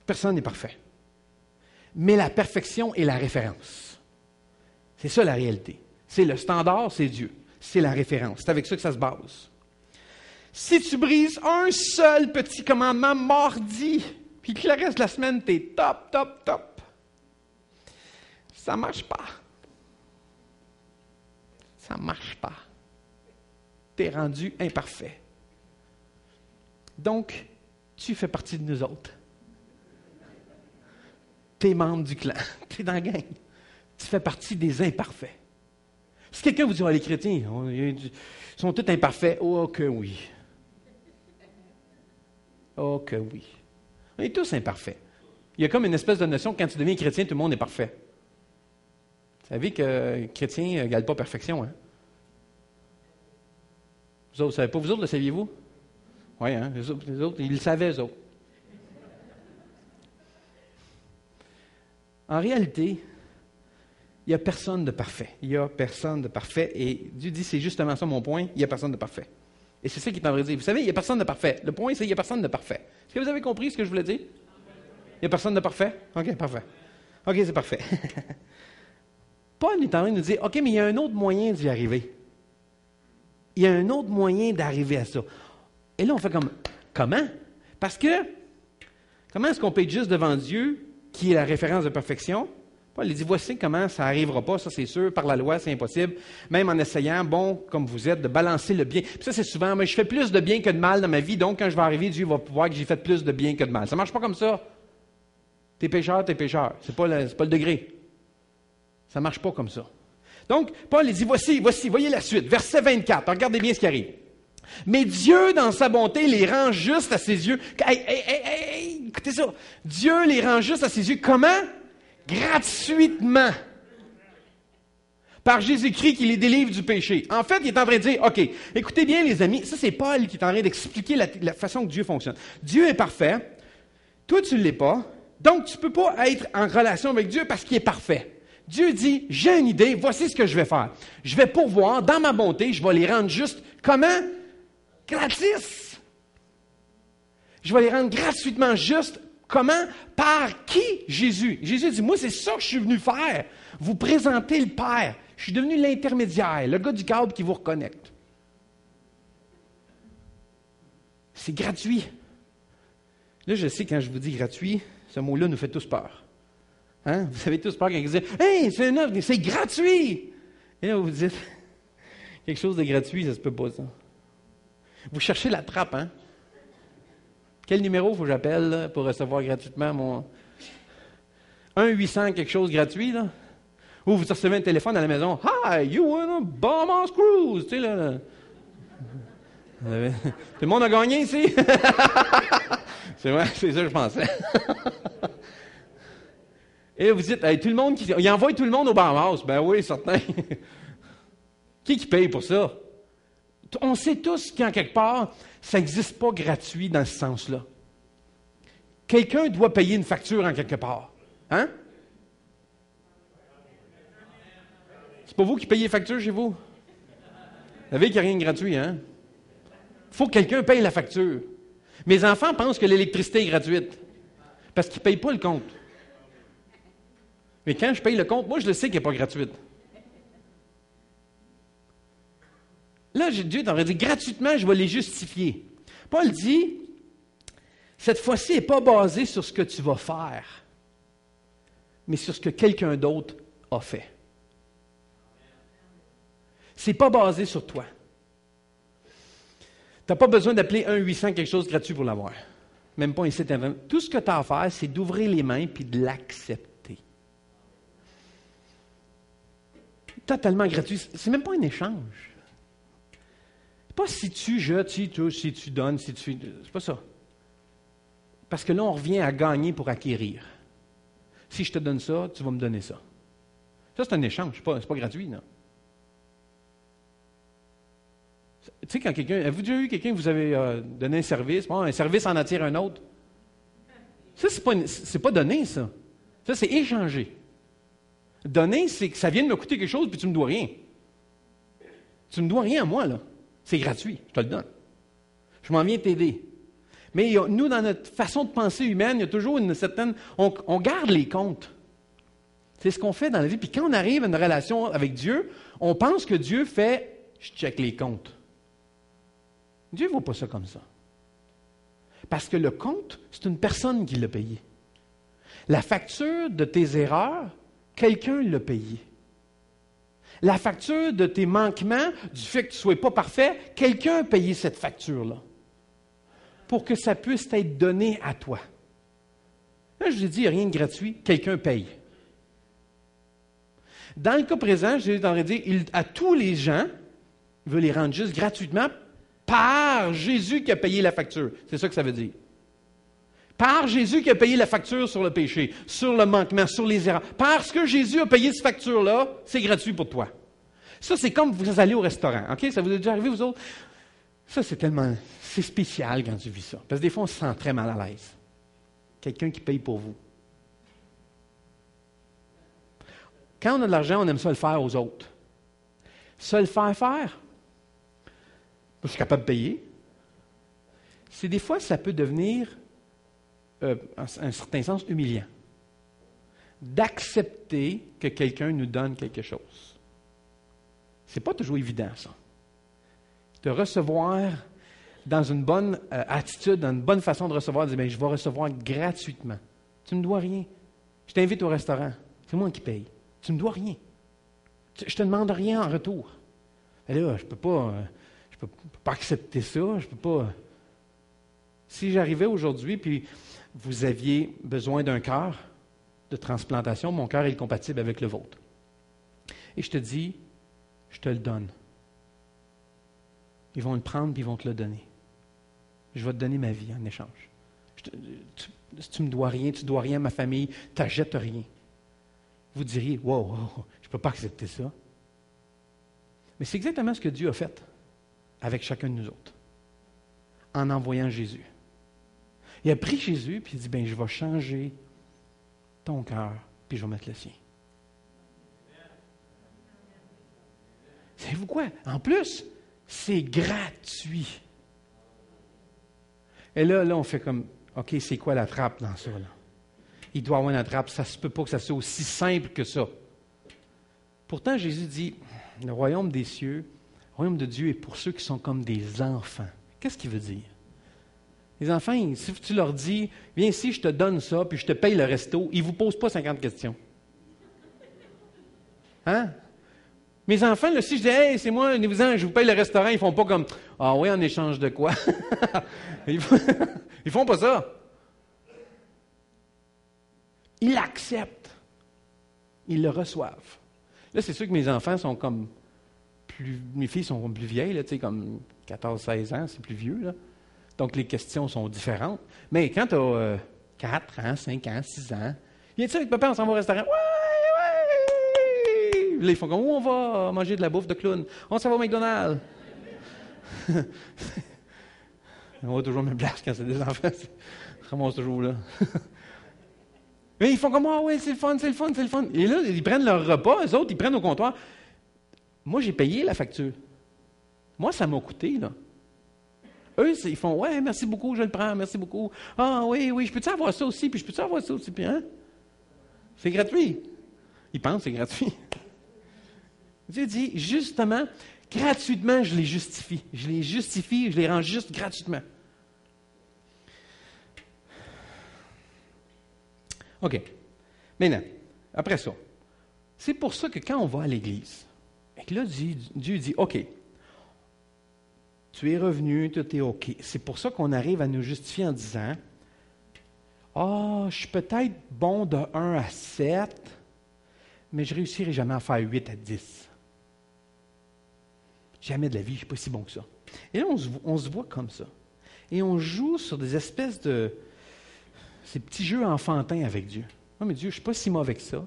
Personne n'est parfait. Mais la perfection est la référence. C'est ça la réalité. C'est le standard, c'est Dieu. C'est la référence. C'est avec ça que ça se base. Si tu brises un seul petit commandement mardi, puis que le reste de la semaine, t'es top, top, top, ça ne marche pas. Ça ne marche pas. Tu es rendu imparfait. Donc, tu fais partie de nous autres. Tu es membre du clan. Tu es dans la gang. Tu fais partie des imparfaits. Si quelqu'un vous dit, les chrétiens, ils sont tous imparfaits, oh que oui. Oh que oui. On est tous imparfaits. Il y a comme une espèce de notion que quand tu deviens chrétien, tout le monde est parfait. Vous savez que chrétien n'égale pas perfection, hein? Vous autres, vous ne savez pas, vous autres, le saviez-vous? Oui, hein? Les autres, ils le savaient, eux autres. En réalité, il n'y a personne de parfait. Il n'y a personne de parfait. Et Dieu dit, c'est justement ça mon point, il n'y a personne de parfait. Et c'est ça qu'il est en train de dire. Vous savez, il n'y a personne de parfait. Le point, c'est qu'il n'y a personne de parfait. Est-ce que vous avez compris ce que je voulais dire? Il n'y a personne de parfait? OK, parfait. OK, c'est parfait. Paul est en train de nous dire, OK, mais il y a un autre moyen d'y arriver. Il y a un autre moyen d'arriver à ça. Et là, on fait comme, comment? Parce que, comment est-ce qu'on peut être juste devant Dieu, qui est la référence de perfection? Paul dit, voici comment ça n'arrivera pas, ça c'est sûr, par la loi, c'est impossible. Même en essayant, bon, comme vous êtes, de balancer le bien. Puis ça, c'est souvent, mais je fais plus de bien que de mal dans ma vie, donc quand je vais arriver, Dieu va pouvoir que j'ai fait plus de bien que de mal. Ça ne marche pas comme ça. T'es pécheur, t'es pécheur. C'est pas le degré. Ça ne marche pas comme ça. Donc, Paul dit, voici, voyez la suite. Verset 24, regardez bien ce qui arrive. Mais Dieu, dans sa bonté, les rend justes à ses yeux. Hey, écoutez ça. Dieu les rend justes à ses yeux. Comment? Gratuitement. Par Jésus-Christ qui les délivre du péché. En fait, il est en train de dire, OK, écoutez bien les amis, ça c'est Paul qui est en train d'expliquer la façon que Dieu fonctionne. Dieu est parfait, toi tu ne l'es pas, donc tu ne peux pas être en relation avec Dieu parce qu'il est parfait. Dieu dit, j'ai une idée, voici ce que je vais faire. Je vais pourvoir, dans ma bonté, je vais les rendre justes. Comment? Gratis. Je vais les rendre gratuitement justes. Comment? Par qui? Jésus. Jésus dit, moi, c'est ça que je suis venu faire. Vous présenter le Père. Je suis devenu l'intermédiaire, le gars du câble qui vous reconnecte. C'est gratuit. Là, je sais, quand je vous dis gratuit, ce mot-là nous fait tous peur. Hein? Vous avez tous peur quand ils disent « Hey, c'est une œuvre, c'est gratuit! » Et là, vous vous dites « Quelque chose de gratuit, ça se peut pas, ça. » Vous cherchez la trappe, hein? Quel numéro faut que j'appelle là, pour recevoir gratuitement mon... 1-800 quelque chose gratuit, là? Ou vous recevez un téléphone à la maison. « Hi, you wanna Bahamas Cruise? » Tu sais, là. Tout le monde a gagné ici? C'est vrai, c'est ça que je pensais. Et vous dites, hey, tout le monde il envoie tout le monde au Bahamas. Ben oui, certain. Qui paye pour ça? On sait tous qu'en quelque part, ça n'existe pas gratuit dans ce sens-là. Quelqu'un doit payer une facture en quelque part. Hein? C'est pas vous qui payez les factures chez vous? Vous savez qu'il n'y a rien de gratuit, hein? Il faut que quelqu'un paye la facture. Mes enfants pensent que l'électricité est gratuite parce qu'ils ne payent pas le compte. Mais quand je paye le compte, moi, je le sais qu'elle n'est pas gratuite. Là, Dieu t'aurait dit, gratuitement, je vais les justifier. Paul dit, cette fois-ci n'est pas basée sur ce que tu vas faire, mais sur ce que quelqu'un d'autre a fait. Ce n'est pas basé sur toi. Tu n'as pas besoin d'appeler 1-800 quelque chose de gratuit pour l'avoir. Même pas un site internet. Tout ce que tu as à faire, c'est d'ouvrir les mains et de l'accepter. Totalement gratuit. C'est même pas un échange. C'est pas si tu jettes, si tu donnes, si tu... C'est pas ça. Parce que là, on revient à gagner pour acquérir. Si je te donne ça, tu vas me donner ça. Ça, c'est un échange. C'est pas gratuit, non? Tu sais, quand quelqu'un... Avez-vous déjà eu quelqu'un que vous avez donné un service? Bon, un service en attire un autre. Ça, c'est pas donner, ça. Ça, c'est échanger. Donner, c'est que ça vient de me coûter quelque chose, puis tu me dois rien. Tu me dois rien à moi, là. C'est gratuit, je te le donne. Je m'en viens t'aider. Mais nous, dans notre façon de penser humaine, il y a toujours une certaine... On garde les comptes. C'est ce qu'on fait dans la vie. Puis quand on arrive à une relation avec Dieu, on pense que Dieu fait « je check les comptes ». Dieu ne voit pas ça comme ça. Parce que le compte, c'est une personne qui l'a payé. La facture de tes erreurs, quelqu'un l'a payé. La facture de tes manquements, du fait que tu ne sois pas parfait, quelqu'un a payé cette facture-là. Pour que ça puisse être donné à toi. Là, je vous ai dit, il n'y a rien de gratuit, quelqu'un paye. Dans le cas présent, je t'aurais dit, à tous les gens, il veut les rendre juste gratuitement par Jésus qui a payé la facture. C'est ça que ça veut dire. Par Jésus qui a payé la facture sur le péché, sur le manquement, sur les erreurs. Parce que Jésus a payé cette facture-là, c'est gratuit pour toi. Ça, c'est comme vous allez au restaurant. OK? Ça vous est déjà arrivé, vous autres? Ça, c'est spécial quand tu vis ça. Parce que des fois, on se sent très mal à l'aise. Quelqu'un qui paye pour vous. Quand on a de l'argent, on aime ça le faire aux autres. Ça le faire, je suis capable de payer. C'est des fois, ça peut devenir, en un certain sens, humiliant. D'accepter que quelqu'un nous donne quelque chose. C'est pas toujours évident, ça. De recevoir dans une bonne attitude, dans une bonne façon de recevoir, de dire, bien, je vais recevoir gratuitement. Tu ne me dois rien. Je t'invite au restaurant. C'est moi qui paye. Tu ne me dois rien. Je ne te demande rien en retour. Et là, je ne peux pas accepter ça. Je peux pas. Si j'arrivais aujourd'hui, puis vous aviez besoin d'un cœur de transplantation, mon cœur est compatible avec le vôtre. Et je te dis, je te le donne. Ils vont le prendre et ils vont te le donner. Je vais te donner ma vie en échange. Tu ne me dois rien, tu ne dois rien à ma famille, tu n'achètes rien. Vous diriez, wow, je ne peux pas accepter ça. Mais c'est exactement ce que Dieu a fait avec chacun de nous autres, en envoyant Jésus. Il a pris Jésus puis il dit, bien, je vais changer ton cœur puis je vais mettre le sien. Savez-vous quoi? En plus, c'est gratuit. Et là, on fait comme, OK, c'est quoi la trappe dans ça, là? Il doit y avoir une trappe. Ça ne se peut pas que ça soit aussi simple que ça. Pourtant, Jésus dit, le royaume des cieux, le royaume de Dieu est pour ceux qui sont comme des enfants. Qu'est-ce qu'il veut dire? Les enfants, si tu leur dis, viens ici, je te donne ça, puis je te paye le resto, ils ne vous posent pas 50 questions. Hein? Mes enfants, là, si je dis, hey, c'est moi, venez-vous-en, je vous paye le restaurant, ils ne font pas comme, ah oui, en échange de quoi? Ils font pas ça. Ils l'acceptent. Ils le reçoivent. Là, c'est sûr que mes enfants sont comme mes filles sont plus vieilles, là, tu sais, comme 14-16 ans, c'est plus vieux, là. Donc, les questions sont différentes. Mais quand tu as 4 ans, 5 ans, 6 ans, viens-tu avec papa, on s'en va au restaurant? Ouais! Là, ils font comme, où on va manger de la bouffe de clown? On s'en va au McDonald's. On va toujours me place quand c'est des enfants. ramassent toujours là. Mais ils font comme, ah oui, c'est le fun, c'est le fun, c'est le fun. Et là, ils prennent leur repas, eux autres, ils prennent au comptoir. Moi, j'ai payé la facture. Moi, ça m'a coûté, là. Eux, ils font, ouais, merci beaucoup, je le prends, merci beaucoup. Ah oui, oui, je peux-tu avoir ça aussi, puis je peux-tu avoir ça aussi, puis hein? C'est gratuit. Ils pensent que c'est gratuit. Dieu dit, justement, gratuitement, je les justifie. Je les justifie, je les rends juste gratuitement. OK. Maintenant, après ça, c'est pour ça que quand on va à l'Église, et que là, Dieu dit, OK, tu es revenu, tout est OK. C'est pour ça qu'on arrive à nous justifier en disant, je suis peut-être bon de 1 à 7, mais je ne réussirai jamais à faire 8 à 10. Jamais de la vie, je ne suis pas si bon que ça. Et là, on se voit comme ça. Et on joue sur des espèces de... ces petits jeux enfantins avec Dieu. Non, mais Dieu, je ne suis pas si mauvais que ça.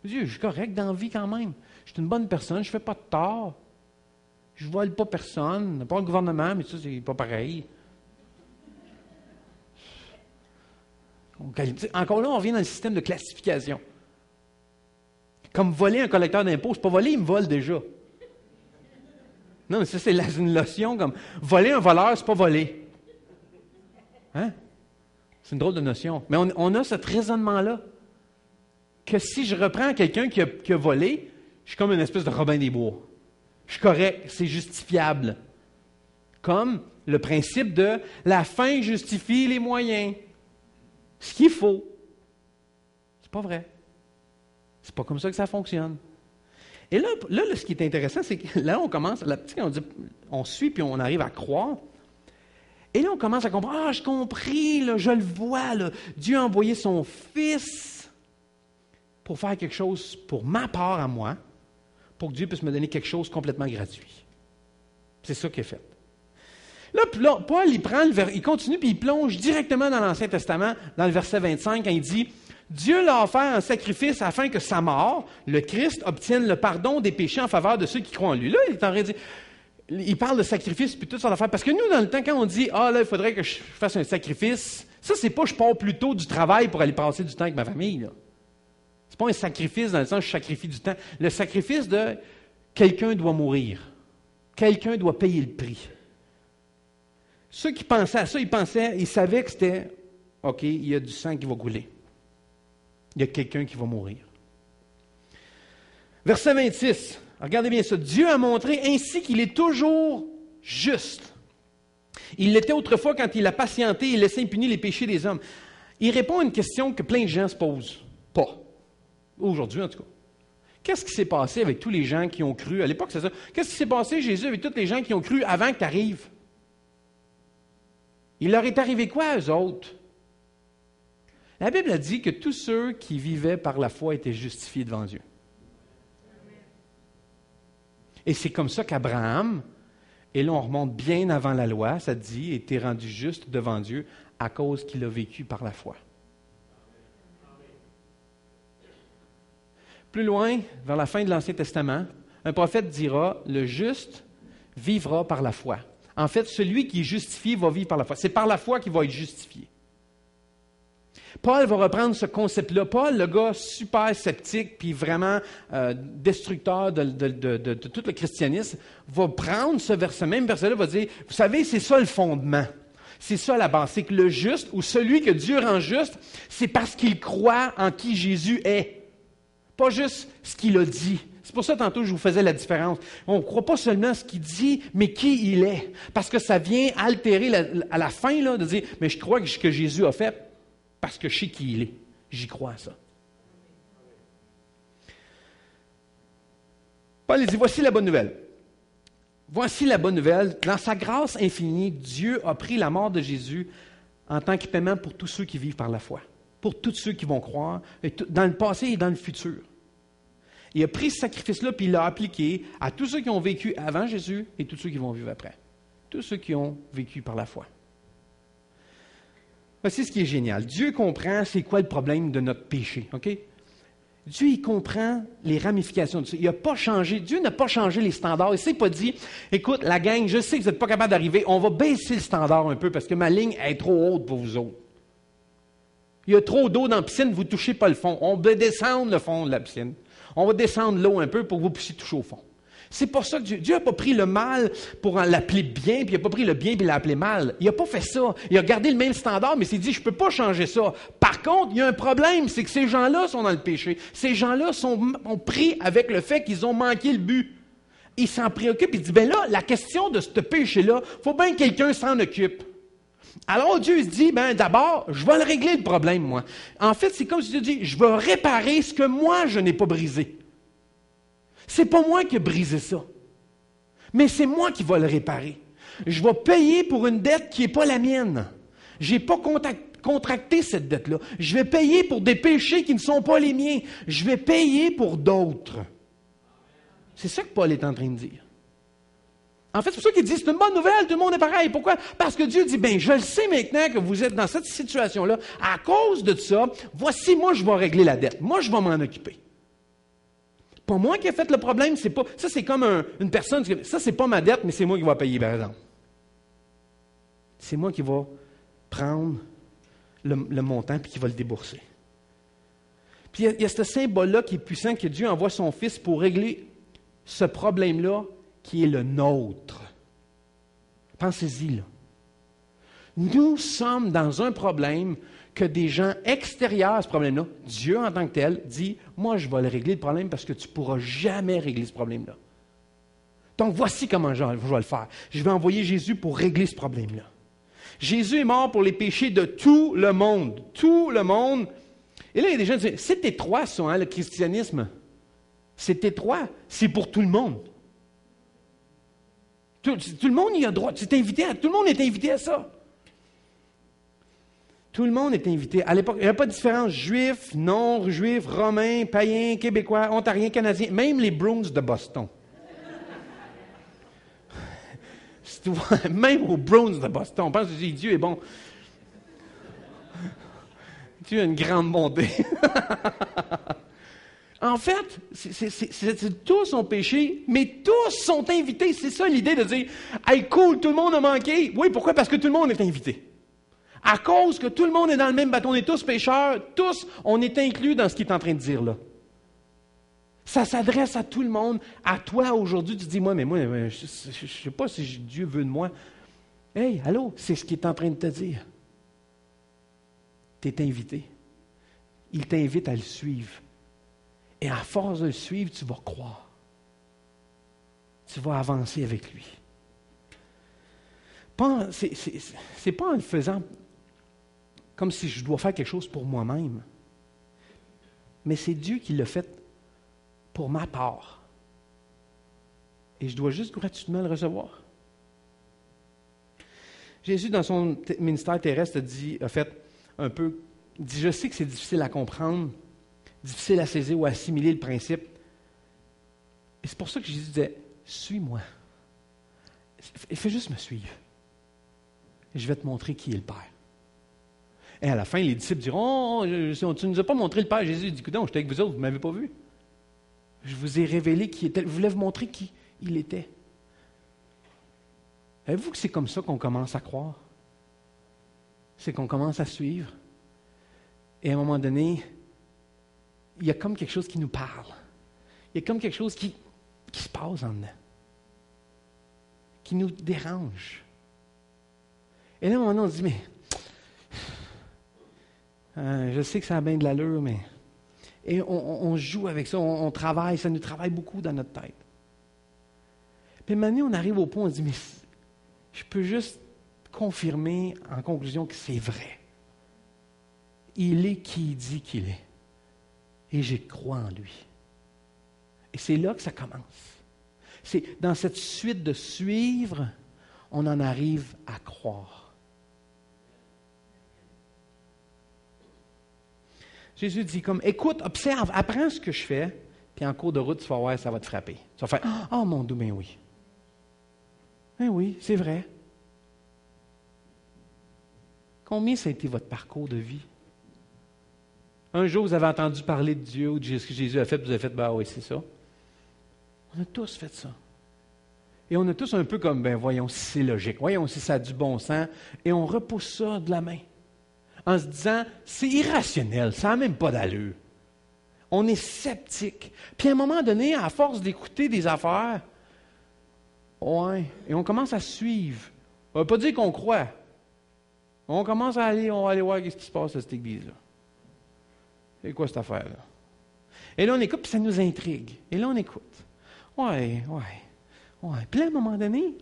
Dieu, je suis correct dans la vie quand même. Je suis une bonne personne, je ne fais pas de tort. Je ne vole pas personne, pas le gouvernement, mais ça, c'est pas pareil. Encore là, on revient dans le système de classification. Comme voler un collecteur d'impôts, c'est pas voler, il me vole déjà. Non, mais ça, c'est une notion comme voler un voleur, c'est pas voler. Hein? C'est une drôle de notion. Mais on a ce raisonnement-là. Que si je reprends quelqu'un qui a volé, je suis comme une espèce de Robin des Bois. Je suis correct, c'est justifiable. Comme le principe de la fin justifie les moyens. Ce qu'il faut. C'est pas vrai. C'est pas comme ça que ça fonctionne. Et là, ce qui est intéressant, c'est que là, on commence, on suit puis on arrive à croire. Et là, on commence à comprendre. J'ai compris, là, je le vois. Là, Dieu a envoyé son Fils pour faire quelque chose pour ma part à moi, pour que Dieu puisse me donner quelque chose complètement gratuit. C'est ça qui est fait. Là, Paul, il continue puis il plonge directement dans l'Ancien Testament, dans le verset 25, quand il dit « Dieu l'a offert un sacrifice afin que sa mort, le Christ, obtienne le pardon des péchés en faveur de ceux qui croient en lui. » Là, il est en train de dire, il parle de sacrifice puis tout ça d'affaires. Parce que nous, dans le temps, quand on dit « Ah, là, il faudrait que je fasse un sacrifice », ça, c'est pas je pars plus tôt du travail pour aller passer du temps avec ma famille, là. C'est pas un sacrifice dans le sens où je sacrifie du temps. Le sacrifice de quelqu'un doit mourir. Quelqu'un doit payer le prix. Ceux qui pensaient à ça, ils savaient que c'était, OK, il y a du sang qui va couler. Il y a quelqu'un qui va mourir. Verset 26, regardez bien ça. Dieu a montré ainsi qu'il est toujours juste. Il l'était autrefois quand il a patienté et laissé impunis les péchés des hommes. Il répond à une question que plein de gens se posent pas. Aujourd'hui, en tout cas. Qu'est-ce qui s'est passé avec tous les gens qui ont cru? À l'époque, c'est ça. Qu'est-ce qui s'est passé, Jésus, avec tous les gens qui ont cru avant que tu arrives? Il leur est arrivé quoi, à eux autres? La Bible a dit que tous ceux qui vivaient par la foi étaient justifiés devant Dieu. Et c'est comme ça qu'Abraham, et là on remonte bien avant la loi, ça dit, était rendu juste devant Dieu à cause qu'il a vécu par la foi. Plus loin, vers la fin de l'Ancien Testament, un prophète dira, le juste vivra par la foi. En fait, celui qui est justifié va vivre par la foi. C'est par la foi qu'il va être justifié. Paul va reprendre ce concept-là. Paul, le gars super sceptique puis vraiment destructeur de tout le christianisme, va prendre ce même verset-là, va dire, vous savez, c'est ça le fondement. C'est ça la base. C'est que le juste, ou celui que Dieu rend juste, c'est parce qu'il croit en qui Jésus est. Pas juste ce qu'il a dit. C'est pour ça, tantôt, je vous faisais la différence. On ne croit pas seulement ce qu'il dit, mais qui il est. Parce que ça vient altérer à la fin, là, de dire, mais je crois que ce que Jésus a fait, parce que je sais qui il est. J'y crois à ça. Paul dit, voici la bonne nouvelle. Voici la bonne nouvelle. Dans sa grâce infinie, Dieu a pris la mort de Jésus en tant que paiement pour tous ceux qui vivent par la foi. Pour tous ceux qui vont croire, dans le passé et dans le futur. Il a pris ce sacrifice-là, puis il l'a appliqué à tous ceux qui ont vécu avant Jésus et tous ceux qui vont vivre après. Tous ceux qui ont vécu par la foi. Voici ce qui est génial. Dieu comprend c'est quoi le problème de notre péché. OK? Dieu, il comprend les ramifications de ça. Il n'a pas changé. Dieu n'a pas changé les standards. Il ne s'est pas dit, écoute, la gang, je sais que vous n'êtes pas capable d'arriver, on va baisser le standard un peu parce que ma ligne est trop haute pour vous autres. Il y a trop d'eau dans la piscine, vous ne touchez pas le fond. On va descendre le fond de la piscine. On va descendre l'eau un peu pour que vous puissiez toucher au fond. C'est pas ça que Dieu n'a pas pris le mal pour l'appeler bien, puis il n'a pas pris le bien puis il l'a appelé mal. Il n'a pas fait ça. Il a gardé le même standard, mais il s'est dit, je ne peux pas changer ça. Par contre, il y a un problème, c'est que ces gens-là sont dans le péché. Ces gens-là ont pris avec le fait qu'ils ont manqué le but. Il s'en préoccupe, il dit, ben là, la question de ce péché-là, il faut bien que quelqu'un s'en occupe. Alors Dieu se dit, ben d'abord, je vais le régler le problème, moi. En fait, c'est comme si Dieu dit, je vais réparer ce que moi, je n'ai pas brisé. C'est pas moi qui ai brisé ça, mais c'est moi qui vais le réparer. Je vais payer pour une dette qui n'est pas la mienne. Je n'ai pas contracté cette dette-là. Je vais payer pour des péchés qui ne sont pas les miens. Je vais payer pour d'autres. C'est ça que Paul est en train de dire. En fait, c'est pour ça qu'il dit, c'est une bonne nouvelle, tout le monde est pareil. Pourquoi? Parce que Dieu dit, ben, je le sais maintenant que vous êtes dans cette situation-là. À cause de ça, voici, moi, je vais régler la dette. Moi, je vais m'en occuper. Pas moi qui ai fait le problème, c'est pas. Ça, c'est comme une personne. Ça, c'est pas ma dette, mais c'est moi qui vais payer, par exemple. C'est moi qui vais prendre le montant puis qui va le débourser. Puis il y a ce symbole-là qui est puissant, que Dieu envoie son Fils pour régler ce problème-là qui est le nôtre. Pensez-y, là. Nous sommes dans un problème que des gens extérieurs à ce problème-là, Dieu en tant que tel, dit, moi je vais le régler le problème parce que tu ne pourras jamais régler ce problème-là. Donc voici comment je vais le faire. Je vais envoyer Jésus pour régler ce problème-là. Jésus est mort pour les péchés de tout le monde. Tout le monde. Et là, il y a des gens qui disent, c'est étroit ça, hein, le christianisme. C'est étroit. C'est pour tout le monde. Tout le monde y a droit. Tout le monde est invité à ça. Tout le monde est invité. À l'époque, il n'y avait pas de différence. Juifs, non-juifs, romains, païens, québécois, ontariens, canadiens, même les Bruins de Boston. Même aux Bruins de Boston. On pense que Dieu est bon. Dieu a une grande bonté. En fait, tous ont péché, mais tous sont invités. C'est ça l'idée de dire, hey, cool, tout le monde a manqué. Oui, pourquoi? Parce que tout le monde est invité. À cause que tout le monde est dans le même bateau, on est tous pécheurs, tous, on est inclus dans ce qu'il est en train de dire là. Ça s'adresse à tout le monde. À toi, aujourd'hui, tu dis, moi, je ne sais pas si Dieu veut de moi. Hey, allô, c'est ce qu'il est en train de te dire. Tu es invité. Il t'invite à le suivre. Et à force de le suivre, tu vas croire. Tu vas avancer avec lui. C'est pas en le faisant comme si je dois faire quelque chose pour moi-même. Mais c'est Dieu qui l'a fait pour ma part. Et je dois juste gratuitement le recevoir. Jésus, dans son ministère terrestre, a fait un peu, dit, je sais que c'est difficile à comprendre, difficile à saisir ou à assimiler le principe. Et c'est pour ça que Jésus disait, suis-moi. Fais juste me suivre. Et je vais te montrer qui est le Père. Et à la fin, les disciples diront, tu ne nous as pas montré le Père. Jésus dit, écoutez, j'étais avec vous autres, vous ne m'avez pas vu. Je vous ai révélé qui était. Je voulais vous montrer qui il était. Savez-vous que c'est comme ça qu'on commence à croire? C'est qu'on commence à suivre. Et à un moment donné, il y a comme quelque chose qui nous parle. Il y a comme quelque chose qui se passe en dedans. Qui nous dérange. Et là, à un moment donné, on se dit, mais je sais que ça a bien de l'allure, mais... Et on joue avec ça, on travaille, ça nous travaille beaucoup dans notre tête. Puis maintenant, on arrive au point où on se dit, mais je peux juste confirmer en conclusion que c'est vrai. Il est qui il dit qu'il est. Et j'y crois en lui. Et c'est là que ça commence. C'est dans cette suite de suivre, on en arrive à croire. Jésus dit comme, écoute, observe, apprends ce que je fais, puis en cours de route, tu vas voir, ça va te frapper. Tu vas faire, oh mon Dieu, ben oui. Ben oui, c'est vrai. Combien ça a été votre parcours de vie? Un jour, vous avez entendu parler de Dieu ou de ce que Jésus a fait, puis vous avez fait, ben oui, c'est ça. On a tous fait ça. Et on a tous un peu comme, ben voyons si c'est logique, voyons si ça a du bon sens, et on repousse ça de la main. en se disant, c'est irrationnel, ça n'a même pas d'allure. On est sceptique. Puis à un moment donné, à force d'écouter des affaires, ouais, et on commence à suivre. On ne veut pas dire qu'on croit. On commence à aller, on va aller voir ce qui se passe à cette église-là. C'est quoi cette affaire-là? Et là, on écoute, puis ça nous intrigue. Et là, on écoute. Ouais. Puis là, à un moment donné,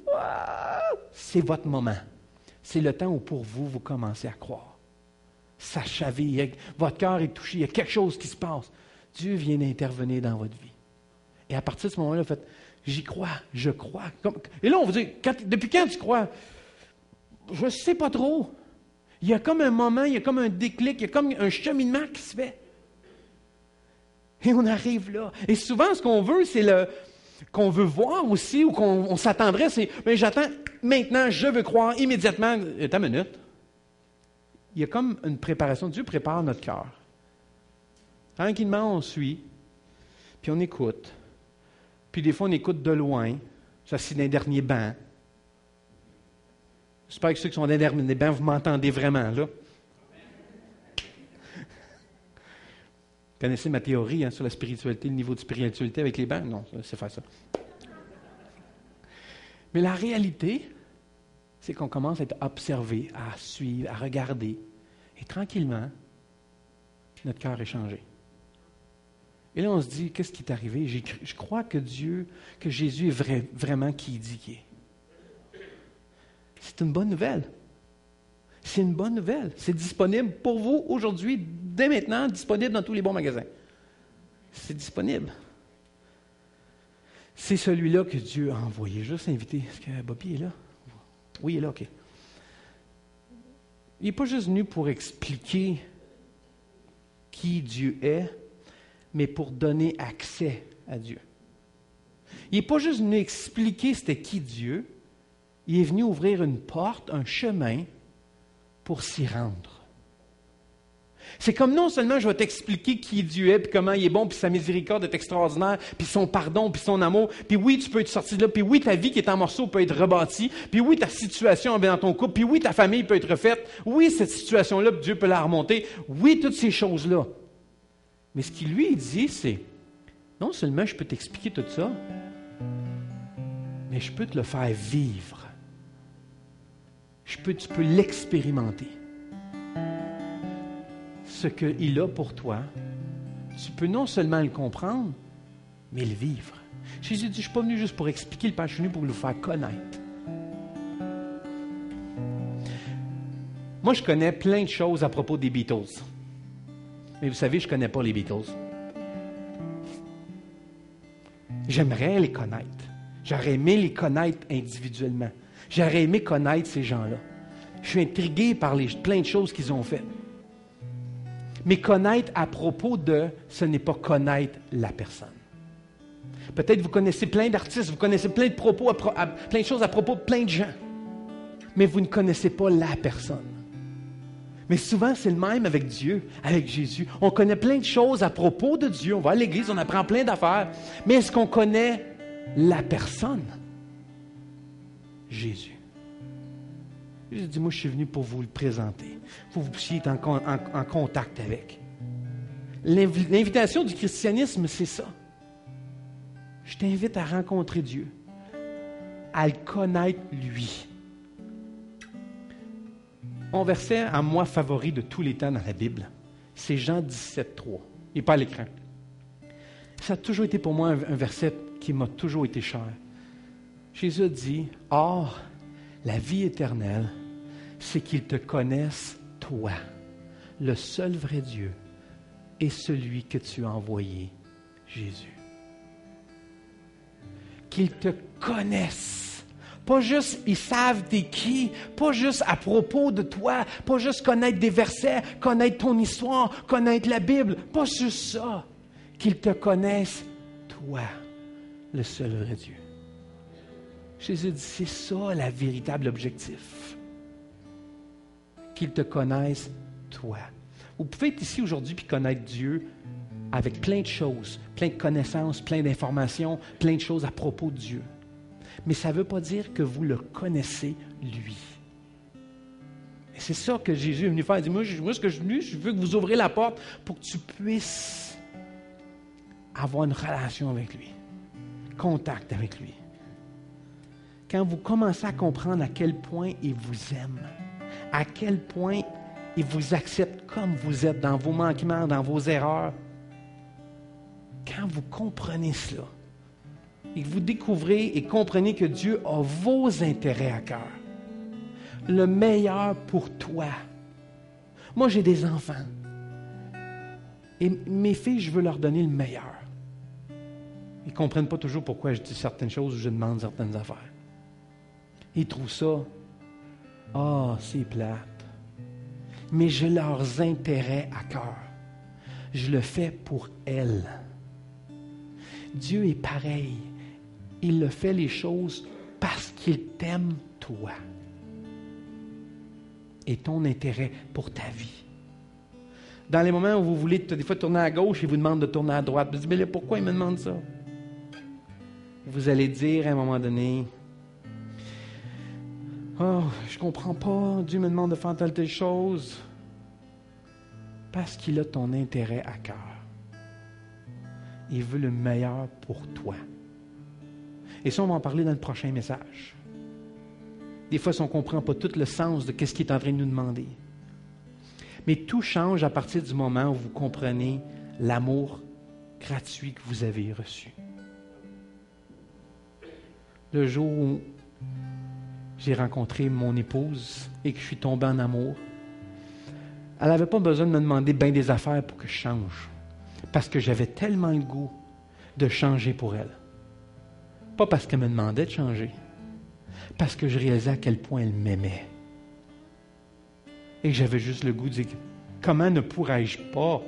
c'est votre moment. C'est le temps où pour vous, vous commencez à croire. Ça chavire, votre cœur est touché, il y a quelque chose qui se passe. Dieu vient d'intervenir dans votre vie. Et à partir de ce moment-là, vous faites, j'y crois, je crois. Et là, on vous dit, depuis quand tu crois? Je ne sais pas trop. Il y a comme un moment, il y a comme un déclic, il y a comme un cheminement qui se fait. Et on arrive là. Et souvent, ce qu'on veut, c'est qu'on veut voir aussi, ou qu'on s'attendrait, c'est, mais j'attends maintenant, je veux croire immédiatement. Attends une minute. Il y a comme une préparation. Dieu prépare notre cœur. Tranquillement, on suit, puis on écoute. Puis des fois, on écoute de loin. Ça, c'est dans les derniers bancs. J'espère que ceux qui sont dans les derniers bancs, vous m'entendez vraiment, là. Vous connaissez ma théorie sur la spiritualité, le niveau de spiritualité avec les bancs? Non, c'est faire ça. Mais la réalité, c'est qu'on commence à être observé, à suivre, à regarder. Et tranquillement, notre cœur est changé. Et là, on se dit, qu'est-ce qui est arrivé? Je crois que Jésus est vraiment qui il dit qu'il est. C'est une bonne nouvelle. C'est une bonne nouvelle. C'est disponible pour vous aujourd'hui, dès maintenant, disponible dans tous les bons magasins. C'est disponible. C'est celui-là que Dieu a envoyé. Juste invité. Est-ce que Bobby est là? Oui, il est là, OK. Il n'est pas juste venu pour expliquer qui Dieu est, mais pour donner accès à Dieu. Il n'est pas juste venu expliquer c'était qui Dieu, il est venu ouvrir une porte, un chemin pour s'y rendre. C'est comme non seulement je vais t'expliquer qui Dieu est, puis comment il est bon, puis sa miséricorde est extraordinaire, puis son pardon, puis son amour, puis oui, tu peux être sorti de là, puis oui, ta vie qui est en morceaux peut être rebâtie, puis oui, ta situation dans ton couple, puis oui, ta famille peut être refaite, oui, cette situation-là, Dieu peut la remonter, oui, toutes ces choses-là. Mais ce qu'il lui dit, c'est, non seulement je peux t'expliquer tout ça, mais je peux te le faire vivre. Tu peux l'expérimenter. Ce qu'il a pour toi, tu peux non seulement le comprendre, mais le vivre. Jésus dit, je ne suis pas venu juste pour expliquer le Père, je suis venu pour le faire connaître. Moi, je connais plein de choses à propos des Beatles. Mais vous savez, je ne connais pas les Beatles. J'aimerais les connaître. J'aurais aimé les connaître individuellement. J'aurais aimé connaître ces gens-là. Je suis intrigué par plein de choses qu'ils ont faites. Mais connaître à propos de, ce n'est pas connaître la personne. Peut-être vous connaissez plein d'artistes, vous connaissez plein de propos, plein de choses à propos de plein de gens. Mais vous ne connaissez pas la personne. Mais souvent, c'est le même avec Dieu, avec Jésus. On connaît plein de choses à propos de Dieu. On va à l'église, on apprend plein d'affaires. Mais est-ce qu'on connaît la personne? Jésus. Jésus dit, moi, je suis venu pour vous le présenter, pour que vous puissiez être en contact avec. L'invitation du christianisme, c'est ça. Je t'invite à rencontrer Dieu, à le connaître lui. Mon verset, à moi, favori de tous les temps dans la Bible, c'est Jean 17,3. Il n'est pas à l'écran. Ça a toujours été pour moi un verset qui m'a toujours été cher. Jésus a dit, « Or, la vie éternelle, c'est qu'ils te connaissent, toi, le seul vrai Dieu, et celui que tu as envoyé, Jésus. » Qu'ils te connaissent. Pas juste, ils savent t'es qui, pas juste à propos de toi, pas juste connaître des versets, connaître ton histoire, connaître la Bible, pas juste ça. Qu'ils te connaissent, toi, le seul vrai Dieu. Jésus dit, c'est ça le véritable objectif. Qu'ils te connaissent, toi. Vous pouvez être ici aujourd'hui et connaître Dieu avec plein de choses, plein de connaissances, plein d'informations, plein de choses à propos de Dieu. Mais ça ne veut pas dire que vous le connaissez, lui. Mais C'est ça que Jésus est venu faire. Il dit, moi, ce que je suis venu, je veux que vous ouvrez la porte pour que tu puisses avoir une relation avec lui, contact avec lui. Quand vous commencez à comprendre à quel point il vous aime, à quel point il vous accepte comme vous êtes, dans vos manquements, dans vos erreurs, quand vous comprenez cela, et que vous découvrez et comprenez que Dieu a vos intérêts à cœur, le meilleur pour toi. Moi, j'ai des enfants. Et mes filles, je veux leur donner le meilleur. Ils ne comprennent pas toujours pourquoi je dis certaines choses ou je demande certaines affaires. Ils trouvent ça, c'est plate. Mais j'ai leurs intérêts à cœur. Je le fais pour elles. Dieu est pareil. Il le fait les choses parce qu'il t'aime toi. Et ton intérêt pour ta vie. Dans les moments où vous voulez des fois tourner à gauche, il vous demande de tourner à droite. Vous dites, mais là, pourquoi il me demande ça? Vous allez dire à un moment donné, je ne comprends pas, Dieu me demande de faire telle chose. Parce qu'il a ton intérêt à cœur. Il veut le meilleur pour toi. Et ça, on va en parler dans le prochain message. Des fois, on ne comprend pas tout le sens de ce qu'il est en train de nous demander. Mais tout change à partir du moment où vous comprenez l'amour gratuit que vous avez reçu. Le jour où j'ai rencontré mon épouse et que je suis tombé en amour, elle n'avait pas besoin de me demander bien des affaires pour que je change. Parce que j'avais tellement le goût de changer pour elle. Pas parce qu'elle me demandait de changer. Parce que je réalisais à quel point elle m'aimait. Et que j'avais juste le goût de dire, comment ne pourrais-je pas?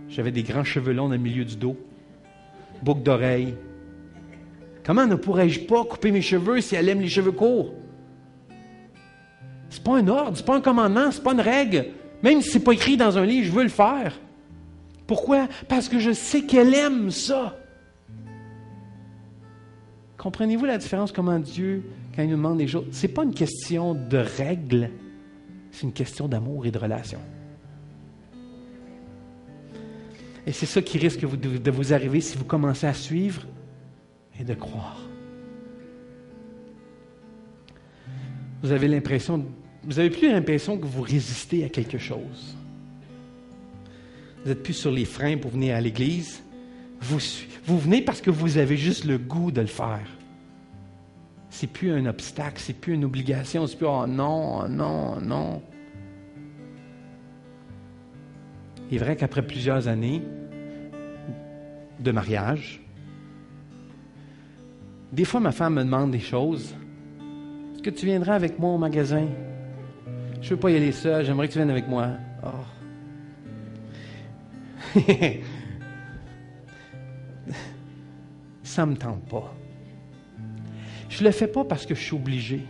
J'avais des grands cheveux longs dans le milieu du dos, boucles d'oreilles. Comment ne pourrais-je pas couper mes cheveux si elle aime les cheveux courts? C'est pas un ordre, c'est pas un commandement, c'est pas une règle. Même si c'est pas écrit dans un livre, je veux le faire. Pourquoi? Parce que je sais qu'elle aime ça. Comprenez-vous la différence comment Dieu, quand il nous demande des choses, c'est pas une question de règles, c'est une question d'amour et de relation. Et c'est ça qui risque de vous arriver si vous commencez à suivre et de croire. Vous avez plus l'impression que vous résistez à quelque chose. Vous n'êtes plus sur les freins pour venir à l'église. Vous venez parce que vous avez juste le goût de le faire. C'est plus un obstacle, c'est plus une obligation, c'est plus oh non, oh non, oh non. Il est vrai qu'après plusieurs années de mariage, des fois ma femme me demande des choses. Est-ce que tu viendras avec moi au magasin? Je ne veux pas y aller seul, j'aimerais que tu viennes avec moi. Oh. Ça ne me tente pas. Je ne le fais pas parce que je suis obligé.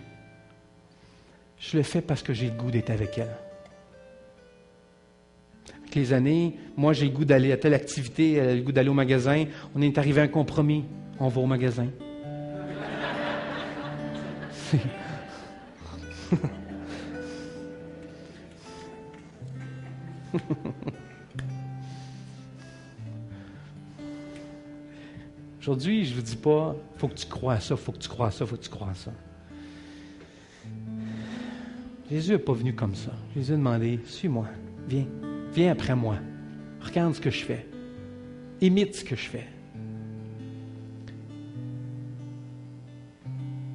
Je le fais parce que j'ai le goût d'être avec elle. Avec les années, moi j'ai le goût d'aller à telle activité, elle a le goût d'aller au magasin. On est arrivé à un compromis. On va au magasin. Aujourd'hui, je ne vous dis pas, il faut que tu crois à ça, il faut que tu crois à ça, il faut que tu crois à ça. Jésus n'est pas venu comme ça. Jésus a demandé, suis-moi, viens après moi. Regarde ce que je fais. Imite ce que je fais.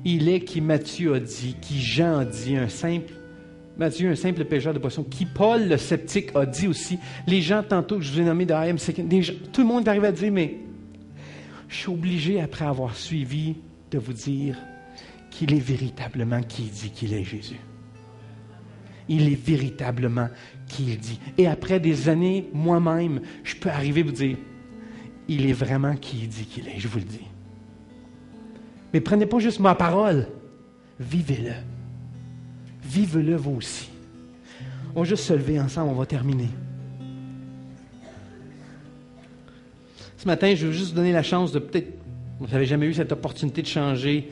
Il est qui Matthieu a dit, qui Jean a dit, Matthieu, un simple pécheur de poisson, qui Paul le sceptique a dit aussi. Les gens tantôt que je vous ai nommés de I.M. tout le monde arrive à dire, mais je suis obligé, après avoir suivi, de vous dire qu'il est véritablement qui il dit qu'il est Jésus. Il est véritablement qui il dit. Et après des années, moi-même, je peux arriver à vous dire, il est vraiment qui il dit qu'il est, je vous le dis. Mais prenez pas juste ma parole, vivez-le. Vivez-le vous aussi. On va juste se lever ensemble, on va terminer. Ce matin, je veux juste vous donner la chance de peut-être, vous n'avez jamais eu cette opportunité de changer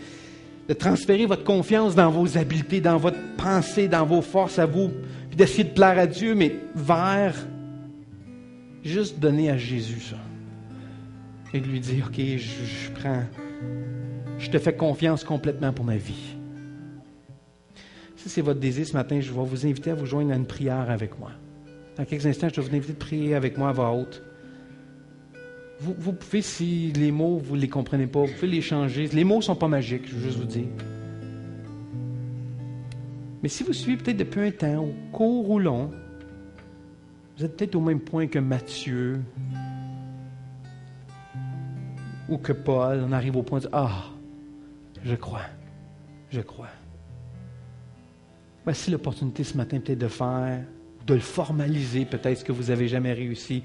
de transférer votre confiance dans vos habiletés, dans votre pensée, dans vos forces à vous, puis d'essayer de plaire à Dieu, mais vers juste donner à Jésus ça. Et de lui dire, OK, je te fais confiance complètement pour ma vie. Si c'est votre désir ce matin, je vais vous inviter à vous joindre à une prière avec moi. Dans quelques instants, je vais vous inviter à prier avec moi à voix haute. Vous pouvez, si les mots, vous ne les comprenez pas, vous pouvez les changer. Les mots ne sont pas magiques, je veux juste vous dire. Mais si vous suivez peut-être depuis un temps, court ou long, vous êtes peut-être au même point que Matthieu ou que Paul. On arrive au point de dire, je crois. Voici l'opportunité ce matin peut-être de faire, de le formaliser, peut-être ce que vous n'avez jamais réussi,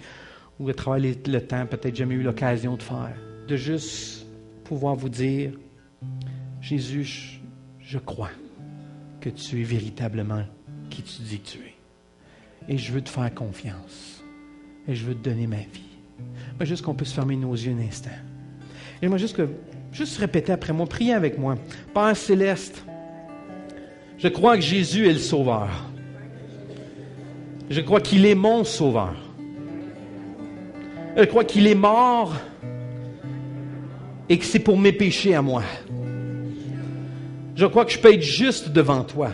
ou à travers le temps, peut-être jamais eu l'occasion de faire. De juste pouvoir vous dire, Jésus, je crois que tu es véritablement qui tu dis que tu es. Et je veux te faire confiance. Et je veux te donner ma vie. Moi, juste qu'on puisse fermer nos yeux un instant. Et moi, juste répéter après moi, priez avec moi. Père céleste, je crois que Jésus est le Sauveur. Je crois qu'il est mon Sauveur. Je crois qu'il est mort et que c'est pour mes péchés à moi. Je crois que je peux être juste devant toi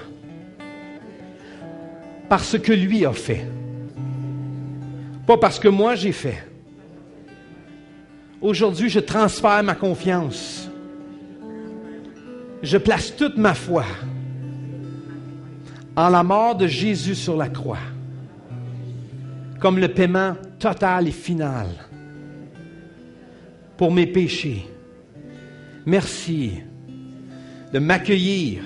parce que lui a fait. Pas parce que moi j'ai fait. Aujourd'hui, je transfère ma confiance. Je place toute ma foi en la mort de Jésus sur la croix, comme le paiement total et final pour mes péchés. Merci de m'accueillir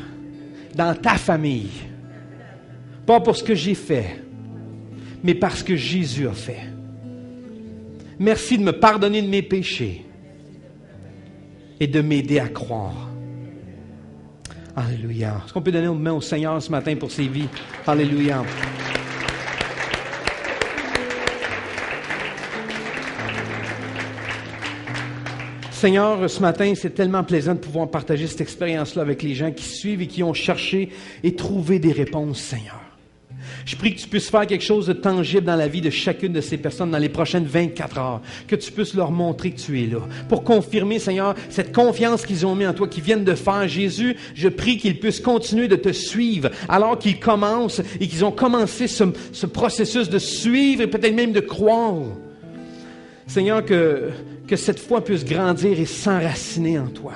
dans ta famille, pas pour ce que j'ai fait, mais parce que Jésus a fait. Merci de me pardonner de mes péchés et de m'aider à croire. Alléluia. Est-ce qu'on peut donner une main au Seigneur ce matin pour ses vies? Alléluia. Seigneur, ce matin, c'est tellement plaisant de pouvoir partager cette expérience-là avec les gens qui suivent et qui ont cherché et trouvé des réponses, Seigneur. Je prie que tu puisses faire quelque chose de tangible dans la vie de chacune de ces personnes dans les prochaines 24 heures. Que tu puisses leur montrer que tu es là. Pour confirmer, Seigneur, cette confiance qu'ils ont mis en toi, qu'ils viennent de faire. Jésus, je prie qu'ils puissent continuer de te suivre alors qu'ils commencent et qu'ils ont commencé ce processus de suivre et peut-être même de croire. Seigneur, que cette foi puisse grandir et s'enraciner en toi.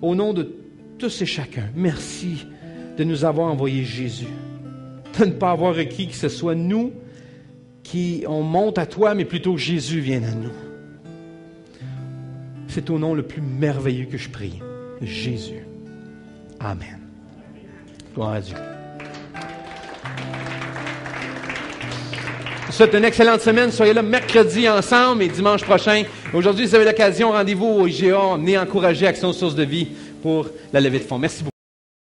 Au nom de tous et chacun, merci de nous avoir envoyé Jésus. De ne pas avoir requis que ce soit nous qui on monte à toi, mais plutôt que Jésus vienne à nous. C'est au nom le plus merveilleux que je prie. Jésus. Amen. Gloire à Dieu. Je vous souhaite une excellente semaine. Soyez là mercredi ensemble et dimanche prochain. Aujourd'hui, si vous avez l'occasion, rendez-vous au IGA. Venez encourager Action Source de Vie pour la levée de fonds. Merci beaucoup.